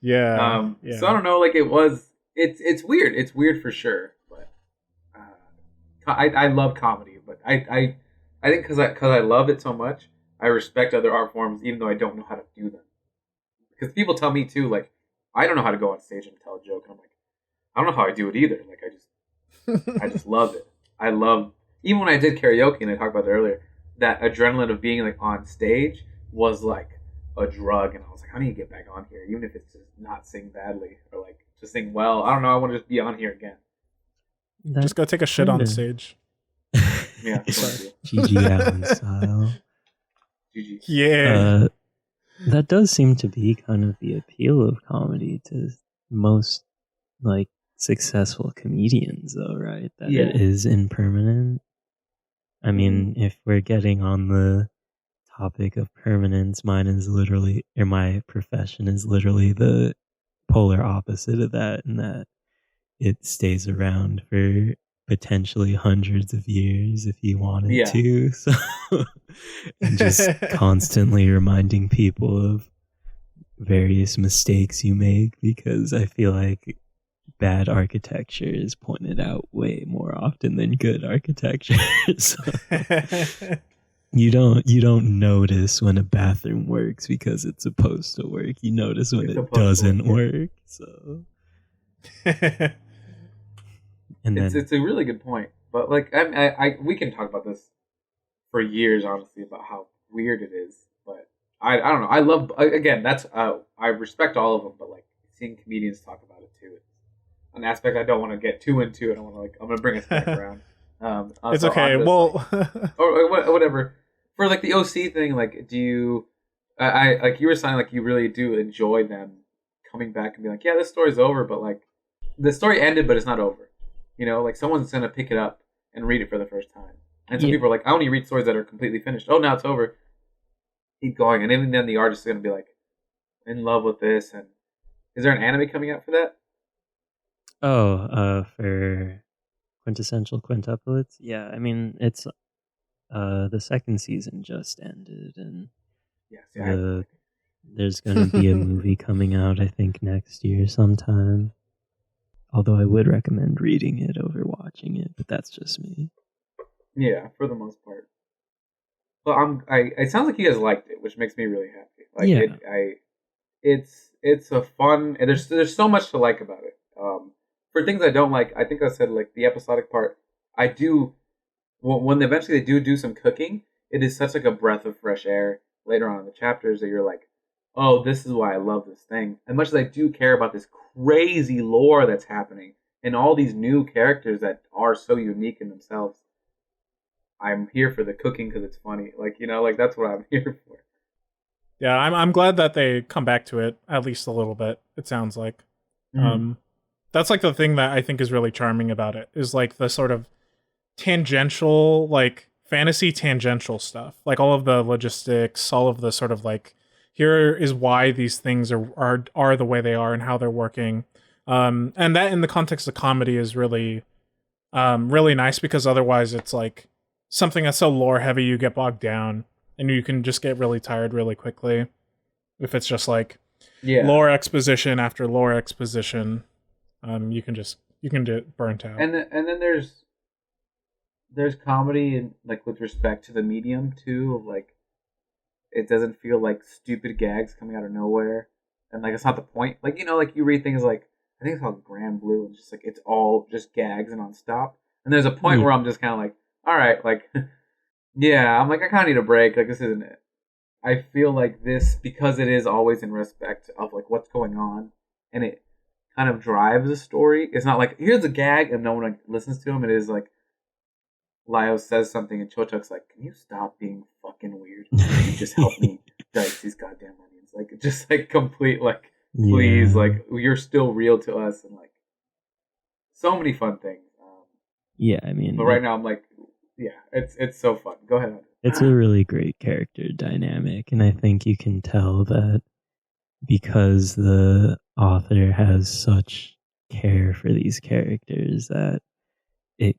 Yeah. So I don't know. Like, it's weird. It's weird for sure. But I love comedy, but I think because I love it so much, I respect other art forms, even though I don't know how to do them. Because people tell me too, like, I don't know how to go on stage and tell a joke, and I'm like, I don't know how I do it either. Like, I just love it. I love, even when I did karaoke, and I talked about it earlier, that adrenaline of being like on stage was like a drug, and I was like, I need to get back on here, even if it's just not sing badly or like just sing well. I don't know. I want to just be on here again. Just go take a shit on stage. Yeah, GG Allen style. GG. Yeah. That does seem to be kind of the appeal of comedy to most like successful comedians, though, right? That it is impermanent. I mean, if we're getting on the topic of permanence, my profession is literally the polar opposite of that, in that it stays around for potentially hundreds of years if you wanted to. So and just constantly reminding people of various mistakes you make, because I feel like bad architecture is pointed out way more often than good architecture. So you don't notice when a bathroom works because it's supposed to work. You notice when it doesn't work. So and then it's a really good point. But like I we can talk about this for years, honestly, about how weird it is. But I don't know. I love, again, that's I respect all of them, but like seeing comedians talk about it too, it's an aspect I don't want to get too into. I don't want to I'm gonna bring us back around. It's okay. Well, or whatever. For like the OC thing, like, do you? I like you were saying, like you really do enjoy them coming back and be like, yeah, this story's over, but like the story ended, but it's not over. You know, like someone's gonna pick it up and read it for the first time. And some people are like, I only read stories that are completely finished. Oh, now it's over. Keep going, and even then, the artist is gonna be like in love with this. And is there an anime coming out for that? Oh, for Quintessential Quintuplets? Yeah, I mean, it's the second season just ended, and there's going to be a movie coming out, I think, next year sometime. Although I would recommend reading it over watching it, but that's just me. Yeah, for the most part. Well, it sounds like you guys liked it, which makes me really happy. Like, yeah. It's a fun, and there's so much to like about it. For things I don't like, I think I said like the episodic part. I do when eventually they do some cooking. It is such like a breath of fresh air later on in the chapters that you're like, oh, this is why I love this thing. As much as I do care about this crazy lore that's happening and all these new characters that are so unique in themselves, I'm here for the cooking because it's funny. Like, you know, like that's what I'm here for. Yeah, I'm glad that they come back to it at least a little bit. It sounds like, that's like the thing that I think is really charming about it is like the sort of tangential, like fantasy tangential stuff, like all of the logistics, all of the sort of like here is why these things are the way they are and how they're working, and that in the context of comedy is really really nice, because otherwise it's like something that's so lore heavy you get bogged down and you can just get really tired really quickly if it's just like lore exposition after lore exposition. You can get burnt out. And then there's comedy and like with respect to the medium too, of like it doesn't feel like stupid gags coming out of nowhere, and like it's not the point. Like, you know, like you read things like I think it's called Grand Blue, and just like it's all just gags and nonstop. And there's a point where I'm just kind of like, all right, like yeah, I'm like I kind of need a break. Like this isn't it. I feel like this, because it is always in respect of like what's going on, and it kind of drives the story. It's not like here's a gag and no one like, listens to him. It is like Lio says something and Chochuk's like, "Can you stop being fucking weird? Can you just help me dice these goddamn onions?" Like just like complete like, please, like you're still real to us, and like so many fun things. Yeah, I mean, but right now I'm like, yeah, it's so fun. Go ahead. It's a really great character dynamic, and I think you can tell that because the author has such care for these characters that it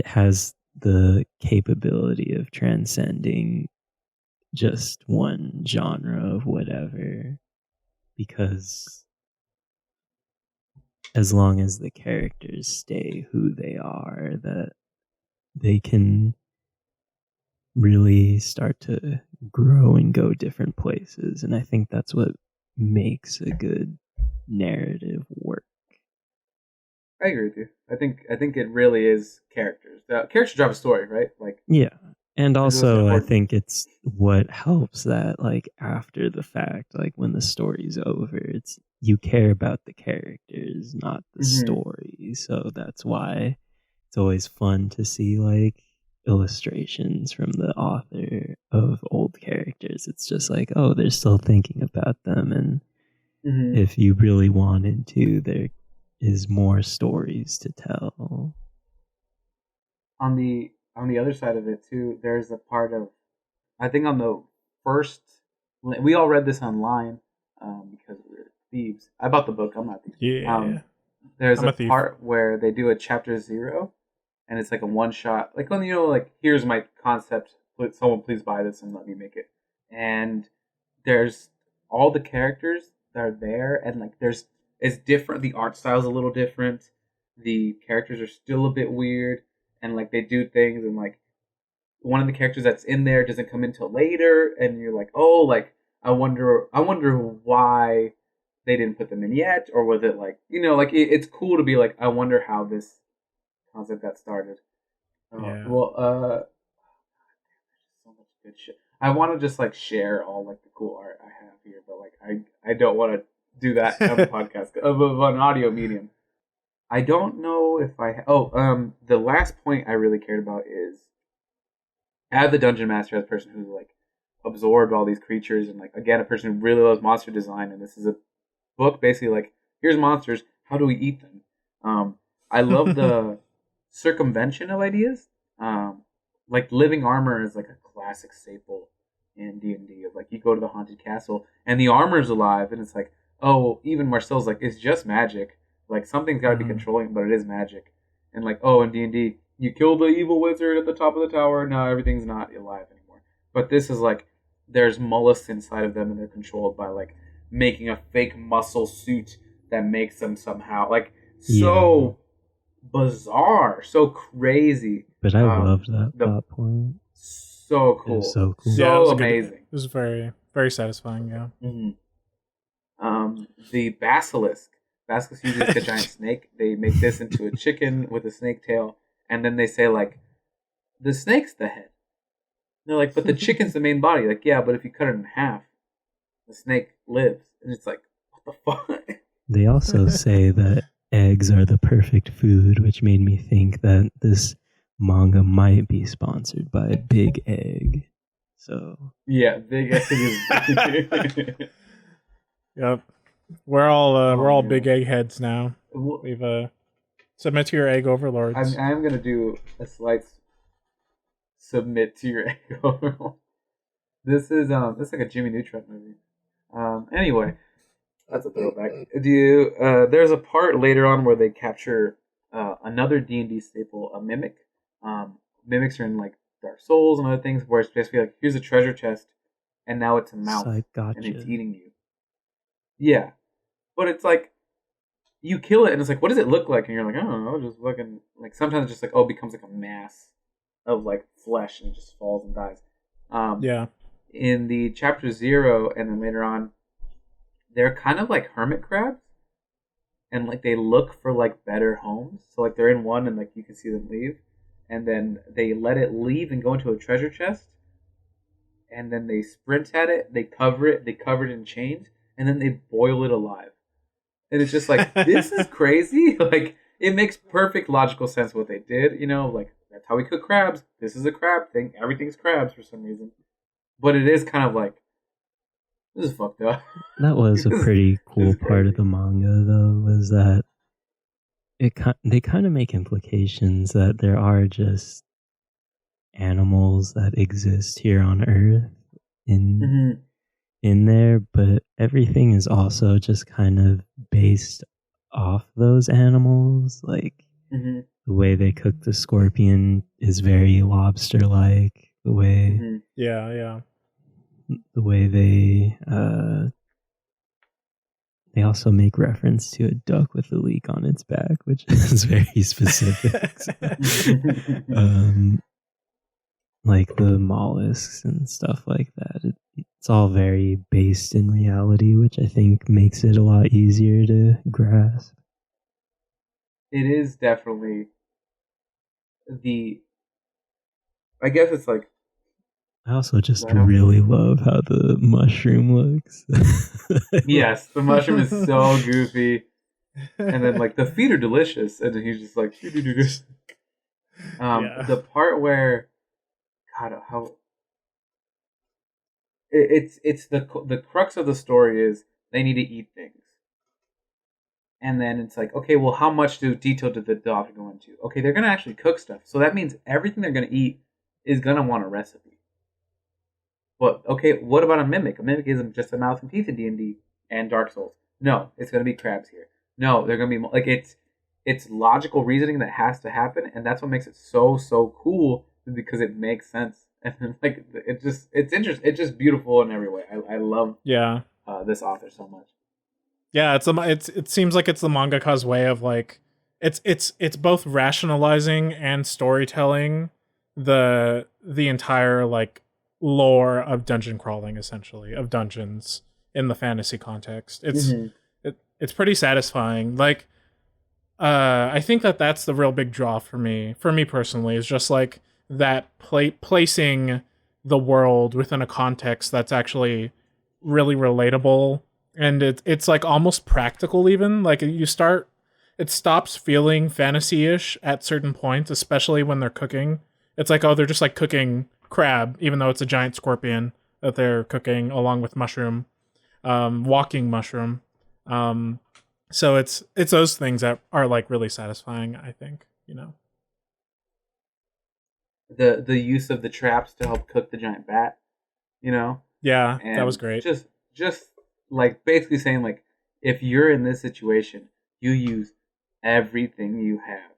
has the capability of transcending just one genre of whatever, because as long as the characters stay who they are, that they can really start to grow and go different places. And I think that's what makes a good narrative work. I agree with you. I think it really is characters. Characters drive a story, right? Like, yeah. And also I think it's what helps that, like, after the fact, like when the story's over, it's you care about the characters, not the story. So that's why it's always fun to see like illustrations from the author of old characters. It's just like, oh, they're still thinking about them, and if you really wanted to, there is more stories to tell. On the other side of it too, there's a part of, I think on the first, we all read this online because we're thieves. I bought the book. I'm not thieves. Yeah. There's a part where they do a chapter 0, and it's like a one shot, like when, you know, like here's my concept. Someone please buy this and let me make it. And there's all the characters that are there, and like it's different. The art style's a little different. The characters are still a bit weird, and like they do things, and like one of the characters that's in there doesn't come in till later, and you're like, oh, like I wonder why they didn't put them in yet, or was it like like it's cool to be like, I wonder how this concept got started. Yeah. Well, so much good shit. I want to just like share all like the cool art I have here, but like I don't want to do that on the podcast of an audio medium. I don't know if the last point I really cared about is, as the dungeon master, as a person who's like absorbed all these creatures, and like again a person who really loves monster design, and this is a book basically like, here's monsters, how do we eat them? I love the circumvention of ideas. Like living armor is like a classic staple in D&D, of like you go to the haunted castle and the armor's alive, and it's like, oh, even Marcel's like, it's just magic. Like something's got to be controlling, but it is magic. And like, oh, in D&D, you kill the evil wizard at the top of the tower, now everything's not alive anymore. But this is like, there's mollusks inside of them, and they're controlled by like making a fake muscle suit that makes them somehow like so bizarre, so crazy. But I loved that plot point. So cool. So cool. So amazing. It was very, very satisfying, yeah. Mm-hmm. The basilisk. Basilisk usually is a giant snake. They make this into a chicken with a snake tail, and then they say like, the snake's the head. And they're like, but the chicken's the main body. Like, yeah, but if you cut it in half, the snake lives. And it's like, what the fuck? They also say that eggs are the perfect food, which made me think that this manga might be sponsored by Big Egg. So yeah, Big Egg is. Yep, we're all big egg heads now. We've submit to your egg overlords. I'm gonna do a slight submit to your egg overlord. This is like a Jimmy Neutron movie. Anyway, that's a throwback. There's a part later on where they capture another D&D staple, a mimic. Mimics are in like Dark Souls and other things, where it's basically like, here's a treasure chest, and now it's a mouth, and it's eating you. Yeah, but it's like, you kill it, and it's like, what does it look like? And you're like, I don't know, just fucking like, sometimes it's just like, oh, it becomes like a mass of like flesh, and it just falls and dies. Yeah. In the chapter 0, and then later on, they're kind of like hermit crabs, and like they look for like better homes. So like they're in one, and like you can see them leave, and then they let it leave and go into a treasure chest, and then they sprint at it, they cover it in chains, and then they boil it alive. And it's just like, this is crazy. Like, it makes perfect logical sense what they did. Like, that's how we cook crabs. This is a crab thing. Everything's crabs for some reason. But it is kind of like, this is fucked up. That was a pretty cool part of the manga, though, was that they kind of make implications that there are just animals that exist here on Earth in there, but everything is also just kind of based off those animals. Like the way they cook the scorpion is very lobster-like. The way, the way they also make reference to a duck with a leak on its back, which is very specific. Like the mollusks and stuff like that. It's all very based in reality, which I think makes it a lot easier to grasp. It is definitely I guess it's like, I also just really love how the mushroom looks. Yes, the mushroom is so goofy. And then like the feet are delicious, and then he's just like, the part where, God, how it's the crux of the story is they need to eat things. And then it's like, okay, well, how much detail did the doctor go into? Okay, they're gonna actually cook stuff, so that means everything they're gonna eat is gonna want a recipe. But okay, what about a mimic? A mimic isn't just a mouth and teeth in D&D and Dark Souls. No, it's gonna be crabs here. No, they're gonna be like, it's logical reasoning that has to happen, and that's what makes it so cool, because it makes sense. And then, like, it's interesting. It's just beautiful in every way. I love this author so much. Yeah, it seems like it's the mangaka's way of like it's both rationalizing and storytelling the entire like lore of dungeon crawling, essentially, of dungeons in the fantasy context. It's pretty satisfying. Like I think that's the real big draw for me personally, is just like that placing the world within a context that's actually really relatable, and it's like almost practical. Even like it stops feeling fantasy-ish at certain points, especially when they're cooking. It's like, oh, they're just like cooking crab, even though it's a giant scorpion that they're cooking along with mushroom, walking mushroom. So it's those things that are like really satisfying, I think, you know. The use of the traps to help cook the giant bat, you know? Yeah, And that was great. Just like basically saying like, if you're in this situation, you use everything you have.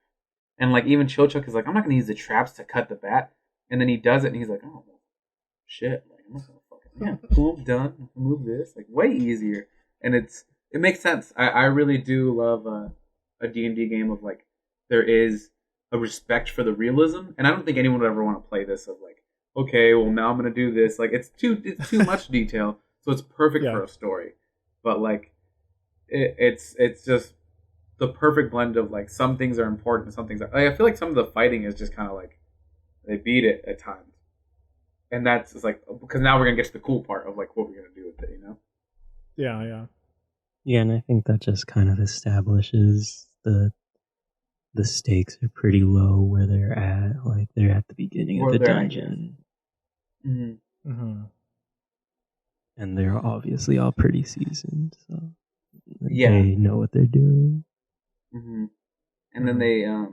And like even Chochuk is like, I'm not gonna use the traps to cut the bat. And then he does it and he's like, oh well, shit, like I'm not gonna fucking boom, done, move this. Like way easier. And it makes sense. I really do love a D&D game of like there is a respect for the realism, and I don't think anyone would ever want to play this of like, okay, well now I'm gonna do this. Like it's too much detail, so it's perfect for a story. But like it's just the perfect blend of like some things are important, some things are. Like, I feel like some of the fighting is just kind of like they beat it at times, and that's just like because now we're gonna get to the cool part of like what we're gonna do with it, you know? Yeah. Yeah, and I think that just kind of establishes the stakes are pretty low where they're at. Like they're at the beginning of the dungeon. Mm-hmm. And they're obviously all pretty seasoned, so Yeah. they know what they're doing. Mm-hmm. And then they, I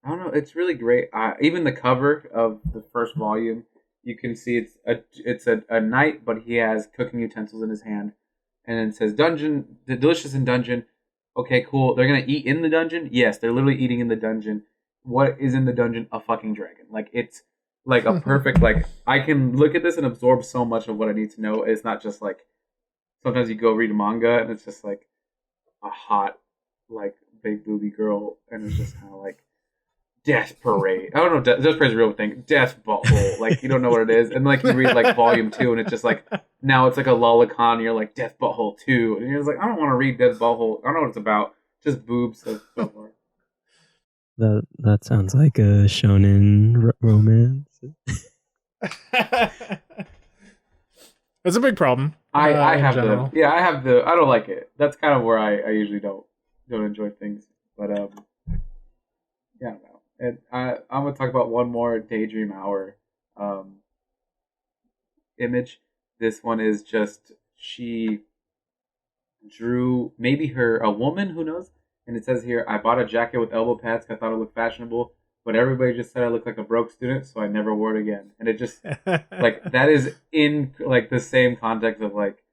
don't know, it's really great. Even the cover of the first volume, you can see it's a knight, but he has cooking utensils in his hand, and it says "Dungeon, the delicious in dungeon." Okay, cool. They're gonna eat in the dungeon. Yes, they're literally eating in the dungeon. What is in the dungeon? A fucking dragon. Like it's like a perfect like I can look at this and absorb so much of what I need to know. It's not just like sometimes you go read a manga and it's just like a hot like big booby girl and it's just kind of like death parade. I don't know. Death parade is a real thing. Death butthole. Like you don't know what it is, and like you read like volume 2 and it's just like now it's like a lolicon. And you're like Death Butthole 2, and you're just like I don't want to read Death Butthole. I don't know what it's about. Just boobs. That sounds like a shonen romance. It's a big problem. I have the I don't like it. That's kind of where I usually don't enjoy things. But yeah, I don't know. And I'm gonna talk about one more Daydream Hour image. This one is just she drew maybe a woman, who knows? And it says here, I bought a jacket with elbow pads because I thought it looked fashionable, but everybody just said I looked like a broke student, so I never wore it again. And it just like that is in like the same context of like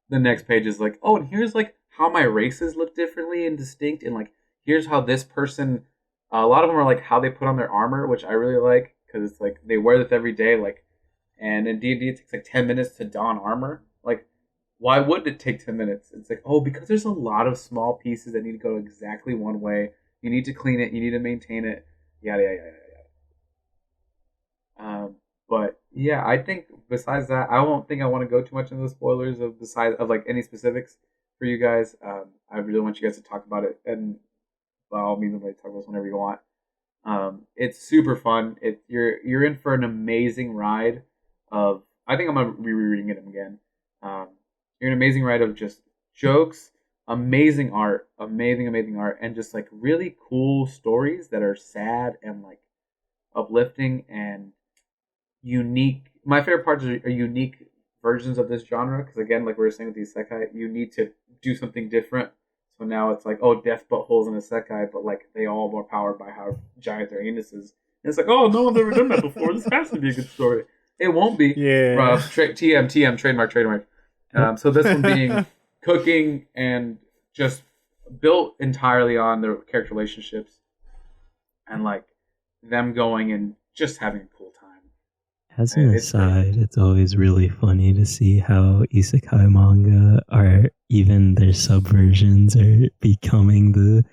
the next page is like, oh, and here's like how my races look differently and distinct, and like here's how this person. A lot of them are like how they put on their armor, which I really like because it's like they wear this every day. Like, and in D&D it takes like 10 minutes to don armor. Like, why would it take 10 minutes? It's like, oh, because there's a lot of small pieces that need to go exactly one way. You need to clean it. You need to maintain it. Yada yada yada. But yeah, I think besides that, I won't think I want to go too much into the spoilers of the size of like any specifics for you guys. I really want you guys to talk about it, and by all means, talk about this whenever you want. It's super fun. You're in for an amazing ride of. I think I'm gonna be rereading it again. You're an amazing ride of just jokes, amazing art, amazing art, and just like really cool stories that are sad and like uplifting and unique. My favorite parts are unique versions of this genre because again, like we were saying with the isekai, you need to do something different. So now it's like, oh, death buttholes in a isekai, but like they all more powered by how giant their anus is. And it's like, oh, no one's ever done that before. This has to be a good story. It won't be. Yeah. TM, trademark. So this one being cooking and just built entirely on their character relationships and like them going and just having a cool time. As an It's great. aside, it's always really funny to see how isekai manga are, even their subversions are becoming the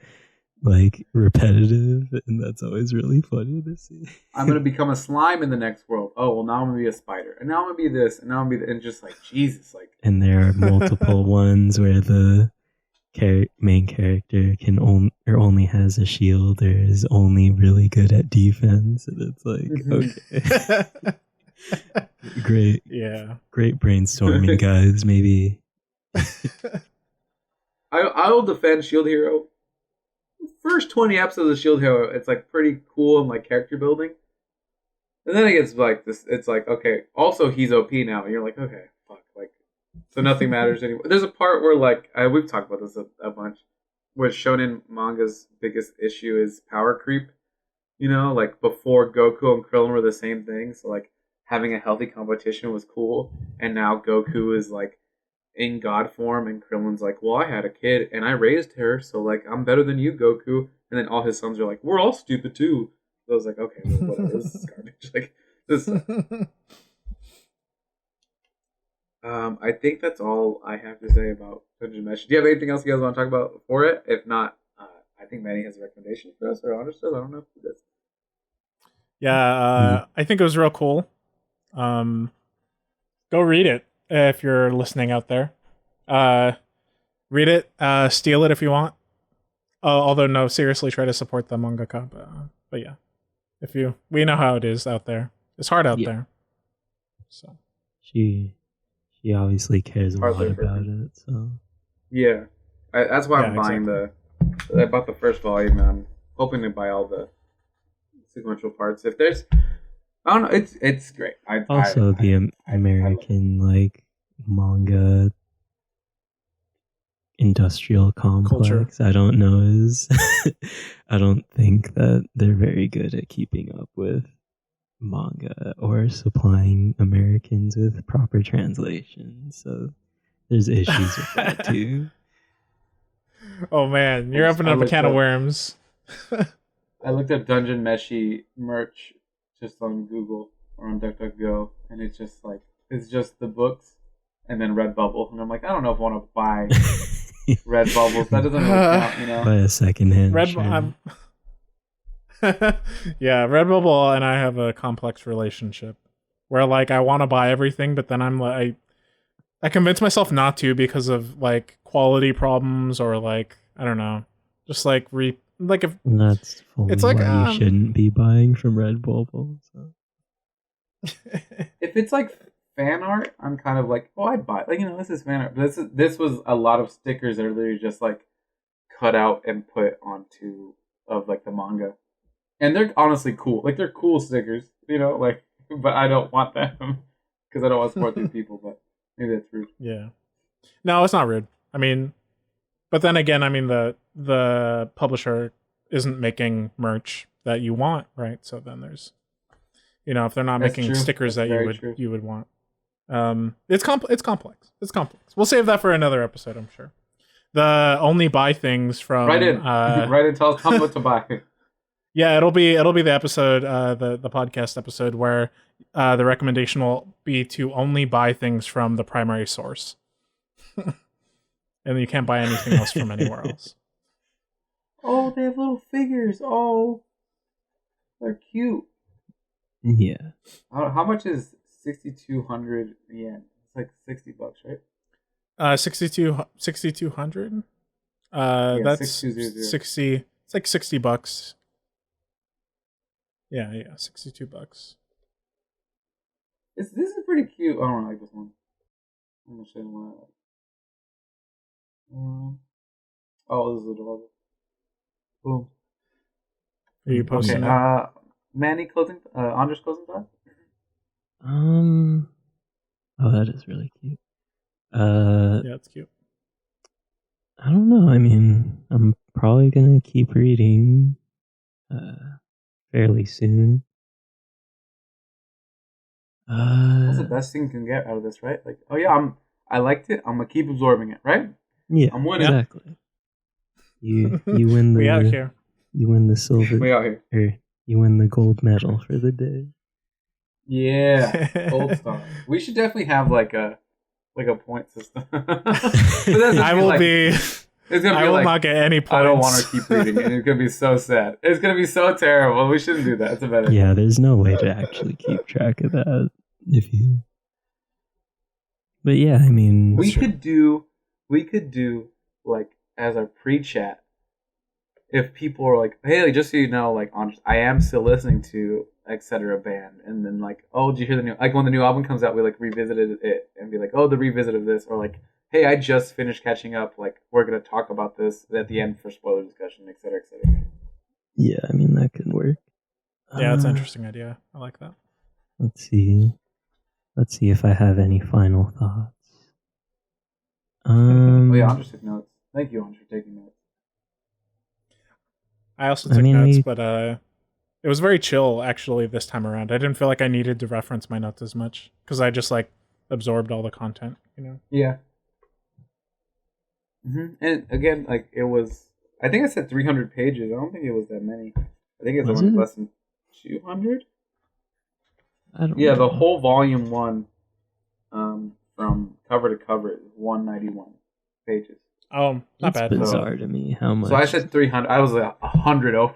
like repetitive, and that's always really funny to see. I'm gonna become a slime in the next world. Oh well, now I'm gonna be a spider, and now I'm gonna be this, and now I'm gonna be and just like Jesus, like. And there are multiple ones where the main character can only has a shield or is only really good at defense, and it's like okay. Great brainstorming, guys. Maybe I will defend Shield Hero. First 20 episodes of Shield Hero, it's like pretty cool and like character building, and then it gets like this. It's like okay, also he's OP now, and you're like okay, fuck, like so nothing matters anymore. There's a part where like we've talked about this a bunch, where shonen manga's biggest issue is power creep. You know, like before Goku and Krillin were the same thing, so like having a healthy competition was cool, and now Goku is like in God form, and Krillin's like, well, I had a kid and I raised her, so like I'm better than you, Goku. And then all his sons are like, we're all stupid too. So I was like, okay, well, whatever. This is garbage. Like this. I think that's all I have to say about Dungeon Meshi. Do you have anything else you guys want to talk about for it? If not, I think Manny has a recommendation for us, or honestly, I don't know who does. Yeah, I think it was real cool. Go read it if you're listening out there. Read it, steal it if you want. Although no, seriously, try to support the mangaka. But yeah, we know how it is out there. It's hard out there. So she obviously cares a lot about it. So yeah, that's why I'm buying I bought the first volume. And I'm hoping to buy all the sequential parts. If there's, I don't know, it's great. The American like manga industrial complex. Culture. I don't know I don't think that they're very good at keeping up with manga or supplying Americans with proper translations. So there's issues with that too. Oh man, you're opening up a can of worms. I looked up Dungeon Meshi merch just on Google or on DuckDuckGo, and it's just the books and then Redbubble, and I'm like, I don't know if I want to buy Redbubbles. That doesn't really count, you know. Buy a secondhand. Yeah, Redbubble and I have a complex relationship where like I want to buy everything, but then I'm like, I convince myself not to because of like quality problems or like I don't know, just like if that's it's like you shouldn't be buying from Redbubble. So. If it's like fan art, I'm kind of like, oh, I'd buy it. Like, you know, this is fan art. But this was a lot of stickers that are literally just like cut out and put onto of like the manga, and they're honestly cool. Like they're cool stickers, you know. Like, but I don't want them because I don't want to support these people. But maybe that's rude. Yeah, no, it's not rude. I mean, but then again, I mean the publisher isn't making merch that you want, right? So then there's, you know, if they're not making stickers that you would want. It's complex. It's complex. We'll save that for another episode, I'm sure. The only buy things from right in. Tell us what to buy. Yeah, it'll be the episode, the podcast episode where the recommendation will be to only buy things from the primary source, and you can't buy anything else from anywhere else. Oh, they have little figures. Oh, they're cute. Yeah. How much is 6,200 yen? It's like $60, right? 6,200. That's 60. It's like $60. Yeah, $62. This is pretty cute. I don't like this one. I'm gonna show you one. Oh, this is adorable. Boom. Are you posting it? Manny Andre's closing thought? Oh, that is really cute. Yeah, it's cute. I don't know. I mean, I'm probably gonna keep reading fairly soon. That's the best thing you can get out of this, right? Like, oh yeah, I liked it. I'm gonna keep absorbing it, right? Yeah, I'm winning. Exactly. You win the we out here. You win the silver. We out here. Or you win the gold medal for the day. Yeah, gold star. We should definitely have like a point system. But that's I will like, be. It's gonna I be will like, not get any points. I don't want to keep reading it. It's gonna be so sad. It's gonna be so terrible. We shouldn't do that. It's a better. Yeah, there's no way to actually keep track of that if you. But yeah, I mean, we could do like as our pre-chat. If people are like, hey, like, just so you know, like, I am still listening to etc. band, and then like, oh, did you hear the new? Like when the new album comes out, we like revisited it and be like, oh, the revisit of this, or like, hey, I just finished catching up. Like, we're gonna talk about this at the end for spoiler discussion, etc. etc. yeah, I mean that could work. Yeah, that's an interesting idea. I like that. Let's see if I have any final thoughts. Oh yeah, Andres took notes. Thank you, Andres, for taking notes. I also took notes, but it was very chill actually this time around. I didn't feel like I needed to reference my notes as much because I just like absorbed all the content, you know. Yeah. Mm-hmm. And again, like it was, I think I said 300 pages. I don't think it was that many. I think it's only less than 200. I don't know. The know. whole volume 1, from cover to cover, is 191 pages. Oh, not bad. It's bizarre to me how much. So I said 300. I was like 100 over.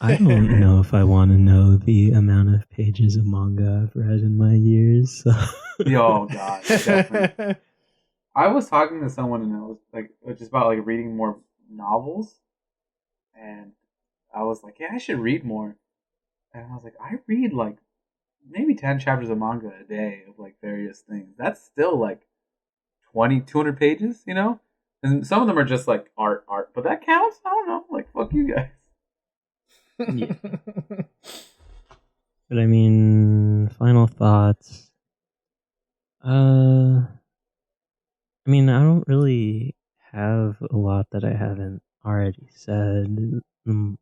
I don't know if I want to know the amount of pages of manga I've read in my years. So. Oh god, definitely. I was talking to someone and I was like, just about like reading more novels, and I was like, yeah, I should read more. And I was like, I read like maybe 10 chapters of manga a day of like various things. That's still like 200 pages, you know? And some of them are just like art, but that counts? I don't know. Like, fuck you guys. Yeah. But I mean, final thoughts. I mean, I don't really have a lot that I haven't already said. The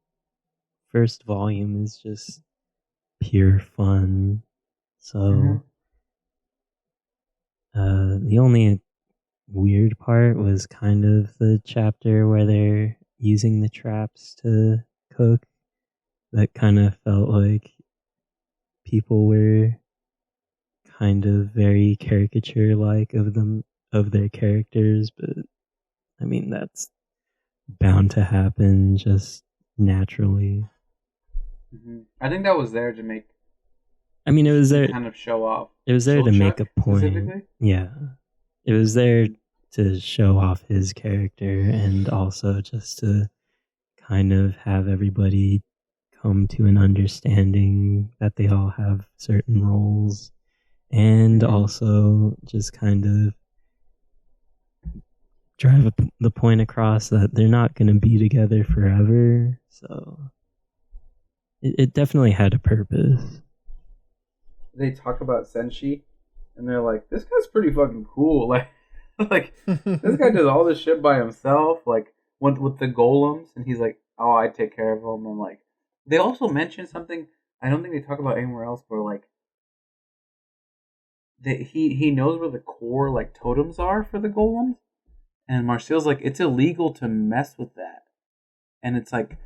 first volume is just pure fun. So, the only weird part was kind of the chapter where they're using the traps to cook. That kind of felt like people were kind of very caricature-like of their characters, but I mean that's bound to happen just naturally. Mm-hmm. I think that was there to make. I mean, it was there kind of show off. It was there to make a point. Yeah, it was there to show off his character and also just to kind of have everybody come to an understanding that they all have certain roles, and also just kind of drive the point across that they're not going to be together forever. So it definitely had a purpose. They talk about Senshi, and they're like, this guy's pretty fucking cool. Like this guy does all this shit by himself, like with the golems, and he's like, oh, I take care of them. And like, they also mention something I don't think they talk about anywhere else, where like he knows where the core like totems are for the golems, and Marcel's like, it's illegal to mess with that, and it's like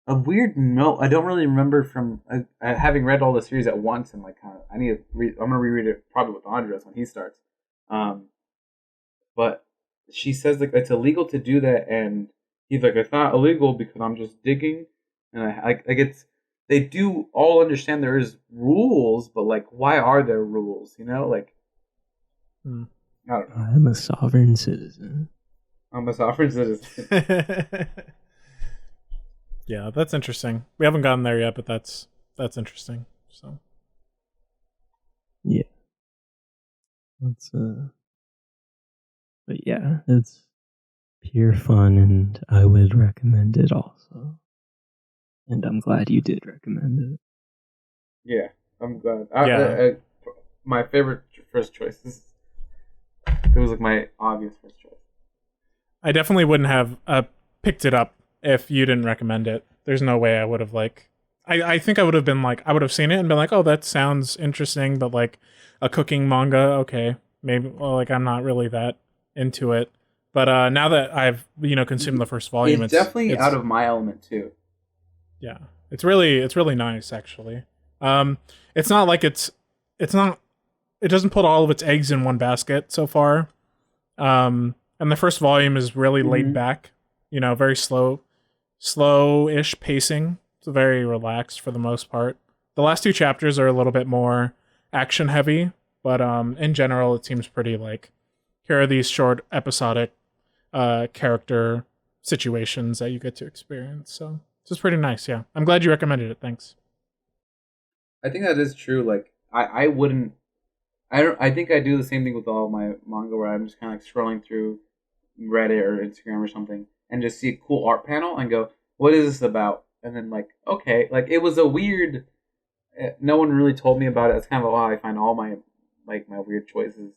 a weird note. I don't really remember from having read all the series at once, and like I need to I'm gonna reread it probably with Andres when he starts. But she says like it's illegal to do that, and he's like, it's not illegal because I'm just digging, and I like it's. They do all understand there is rules, but like, why are there rules? You know, like, I don't know. I'm a sovereign citizen. I'm a sovereign citizen. Yeah, that's interesting. We haven't gotten there yet, but that's interesting. So, yeah, that's but yeah, it's pure fun, and I would recommend it also. And I'm glad you did recommend it. Yeah, I'm glad. My favorite first choice it was like my obvious first choice. I definitely wouldn't have picked it up if you didn't recommend it. There's no way I would have like. I think I would have been like, I would have seen it and been like, oh, that sounds interesting, but like a cooking manga, okay, maybe. Well, like I'm not really that into it. But now that I've consumed the first volume, it's definitely out of my element too. Yeah, it's really nice actually. It's not like it doesn't put all of its eggs in one basket so far. And the first volume is really laid back, very slow-ish pacing. It's very relaxed for the most part. The last 2 chapters are a little bit more action heavy, but in general, it seems pretty like, here are these short episodic character situations that you get to experience. So it's pretty nice. Yeah, I'm glad you recommended it. Thanks. I think that is true. Like I think I do the same thing with all of my manga, where I'm just kind of like scrolling through Reddit or Instagram or something and just see a cool art panel and go, what is this about? And then like, okay, like it was a weird, no one really told me about it. That's kind of how I find all my weird choices,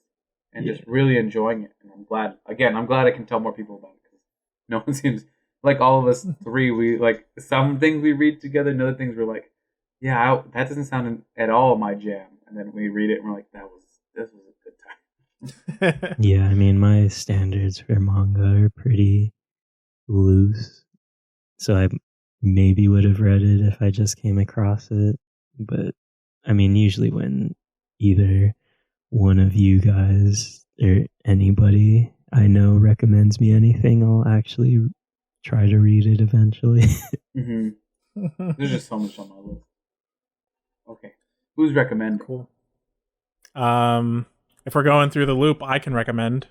and just really enjoying it. And I'm glad I can tell more people about it, because no one seems like, all of us three, we like some things we read together, and other things we're like, yeah, that doesn't sound at all my jam. And then we read it and we're like, this was a good time. Yeah, I mean, my standards for manga are pretty loose, so I maybe would have read it if I just came across it. But I mean, usually when either one of you guys or anybody I know recommends me anything, I'll actually try to read it eventually. There's just so much on my list. Okay, who's recommending? Cool. If we're going through the loop, I can recommend.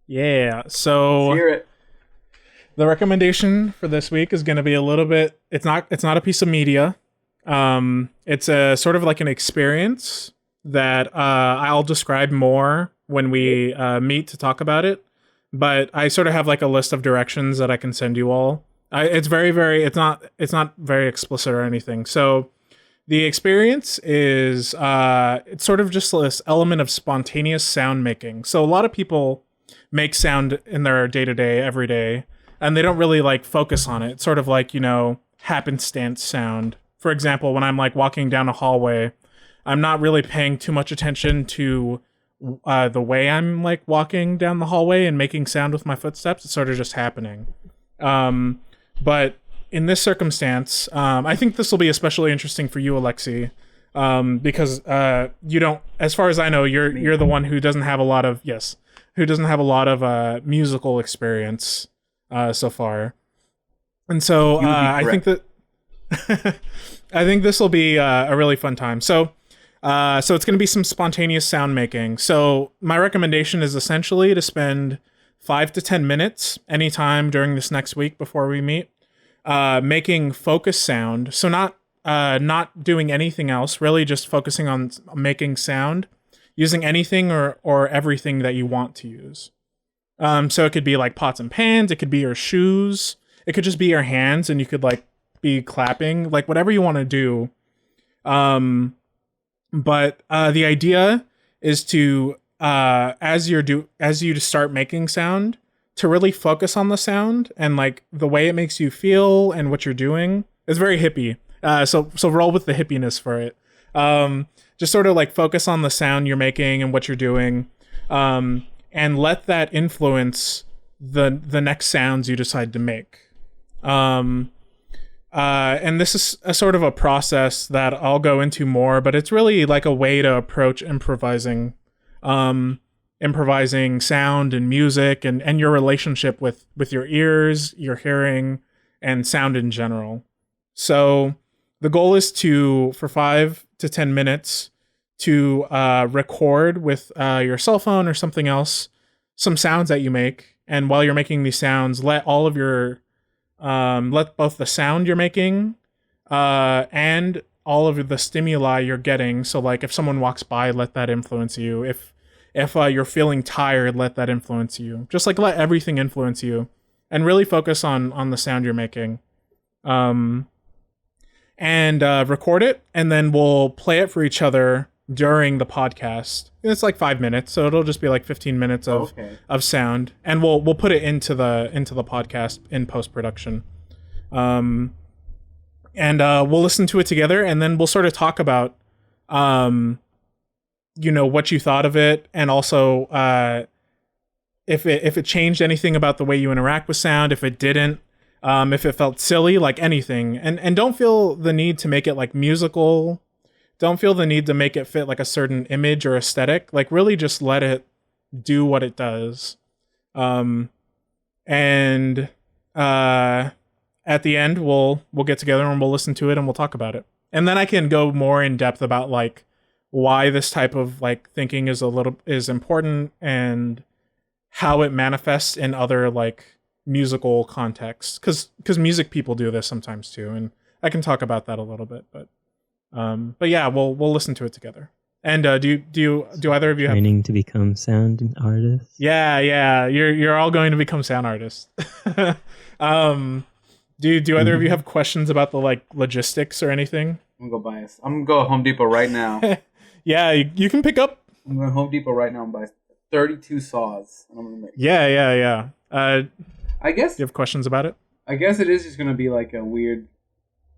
Yeah, so let's hear it. The recommendation for this week is going to be a little bit. It's not a piece of media. It's a sort of like an experience that I'll describe more when we meet to talk about it. But I sort of have like a list of directions that I can send you all. It's it's not very explicit or anything. So the experience is it's sort of just this element of spontaneous sound making. So a lot of people make sound in their day-to-day, every day, and they don't really like focus on it. It's sort of like, happenstance sound. For example, when I'm like walking down a hallway, I'm not really paying too much attention to the way I'm like walking down the hallway and making sound with my footsteps. It's sort of just happening. But in this circumstance, I think this will be especially interesting for you, Alexi, because you don't, as far as I know, you're the one who doesn't have a lot of musical experience so far, and so I think that I think this will be a really fun time. So it's going to be some spontaneous sound making. So my recommendation is essentially to spend 5 to 10 minutes anytime during this next week before we meet, making focus sound. So not doing anything else, really just focusing on making sound, using anything or everything that you want to use. So it could be like pots and pans, it could be your shoes, it could just be your hands, and you could like be clapping, like whatever you want to do. But the idea is to as you start making sound, to really focus on the sound and like the way it makes you feel and what you're doing. It's very hippie. So roll with the hippiness for it. Just sort of like focus on the sound you're making and what you're doing, and let that influence the next sounds you decide to make. And this is a sort of a process that I'll go into more, but it's really like a way to approach improvising sound and music and your relationship with your ears, your hearing, and sound in general. So the goal is for 5 to 10 minutes to record with your cell phone or something else some sounds that you make, and while you're making these sounds, let both the sound you're making and all of the stimuli you're getting. So like if someone walks by, let that influence you. If you're feeling tired, let that influence you. Just like let everything influence you, and really focus on the sound you're making. And record it, and then we'll play it for each other during the podcast. It's like 5 minutes, so it'll just be like 15 minutes of sound, and we'll put it into the podcast in post-production. And we'll listen to it together, and then we'll sort of talk about what you thought of it, and also if it changed anything about the way you interact with sound, if it didn't, if it felt silly, like anything. And don't feel the need to make it like musical don't feel the need to make it fit like a certain image or aesthetic. Like really just let it do what it does. And at the end we'll get together and we'll listen to it and we'll talk about it. And then I can go more in depth about like why this type of like thinking is important and how it manifests in other like musical contexts, because music people do this sometimes too, and I can talk about that a little bit. But yeah, we'll listen to it together. And do either of you have training to become sound artists? Yeah, you're all going to become sound artists. Do either of you have questions about the like logistics or anything? I'm gonna go buy I'm gonna go to Home Depot right now. Yeah, you can pick up. I'm going to Home Depot right now and buy 32 saws. And I'm gonna make Yeah. I guess you have questions about it? I guess it is just gonna be like a weird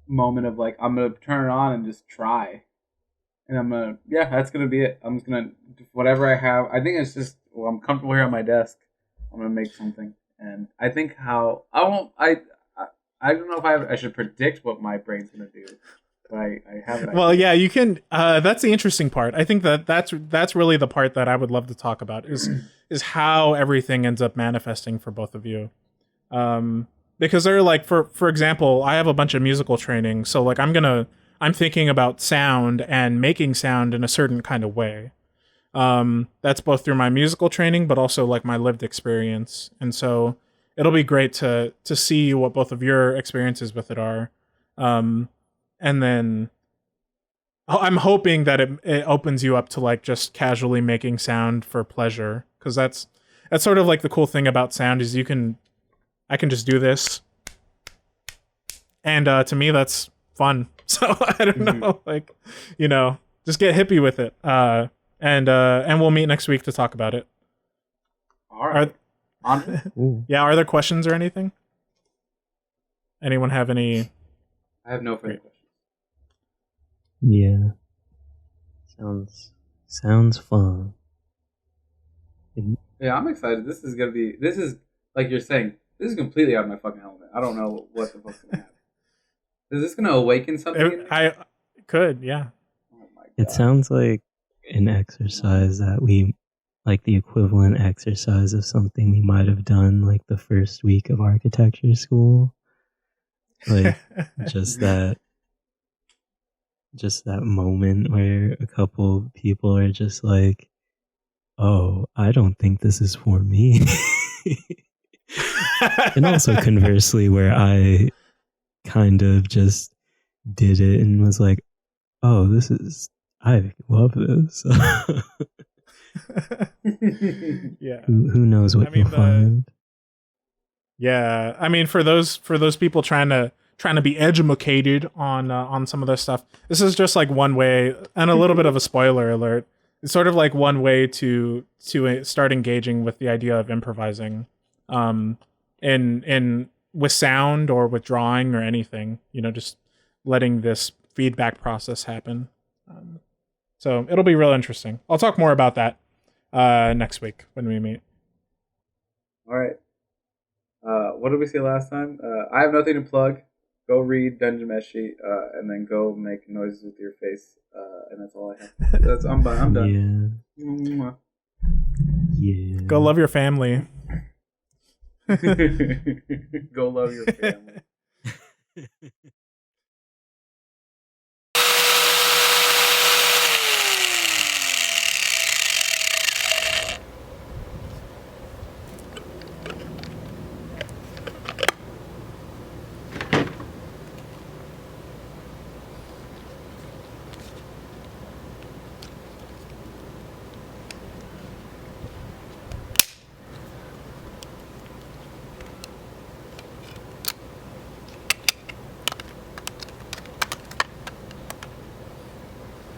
moment of like I'm gonna turn it on and just try, and that's gonna be it. I'm just gonna whatever I have. I think it's just I'm comfortable here on my desk. I'm gonna make something, and I think how I won't. I don't know if I should predict what my brain's gonna do. But I have it. Well, yeah, you can. That's the interesting part. I think that's really the part that I would love to talk about is how everything ends up manifesting for both of you. Because they're like, for example, I have a bunch of musical training, so like I'm thinking about sound and making sound in a certain kind of way. That's both through my musical training, but also like my lived experience, and so it'll be great to see what both of your experiences with it are. And then I'm hoping that it opens you up to like just casually making sound for pleasure, because that's sort of like the cool thing about sound is I can just do this, and to me that's fun. So I don't know, like, just get hippie with it. And we'll meet next week to talk about it. All right. Yeah. Are there questions or anything? Anyone have any? I have no further questions. Yeah. Sounds fun. Yeah, I'm excited. This is like you're saying, this is completely out of my fucking element. I don't know what the fuck's gonna happen. Is this gonna awaken something? I could, yeah. Oh my God. It sounds like an exercise that we like the equivalent exercise of something we might have done like the first week of architecture school. Like just that moment where a couple people are just like, oh, I don't think this is for me. And also conversely, where I kind of just did it and was like, oh, I love this. Yeah. Who knows what you'll find? Yeah, I mean, for those people trying to be educated on some of this stuff, this is just like one way, and a little bit of a spoiler alert. It's sort of like one way to start engaging with the idea of improvising, in with sound or with drawing or anything. Just letting this feedback process happen. So it'll be real interesting. I'll talk more about that next week when we meet. All right. What did we say last time? I have nothing to plug. Go read Dungeon Meshi, and then go make noises with your face, and that's all I have. I'm done. Yeah. Yeah. Go love your family. Go love your family.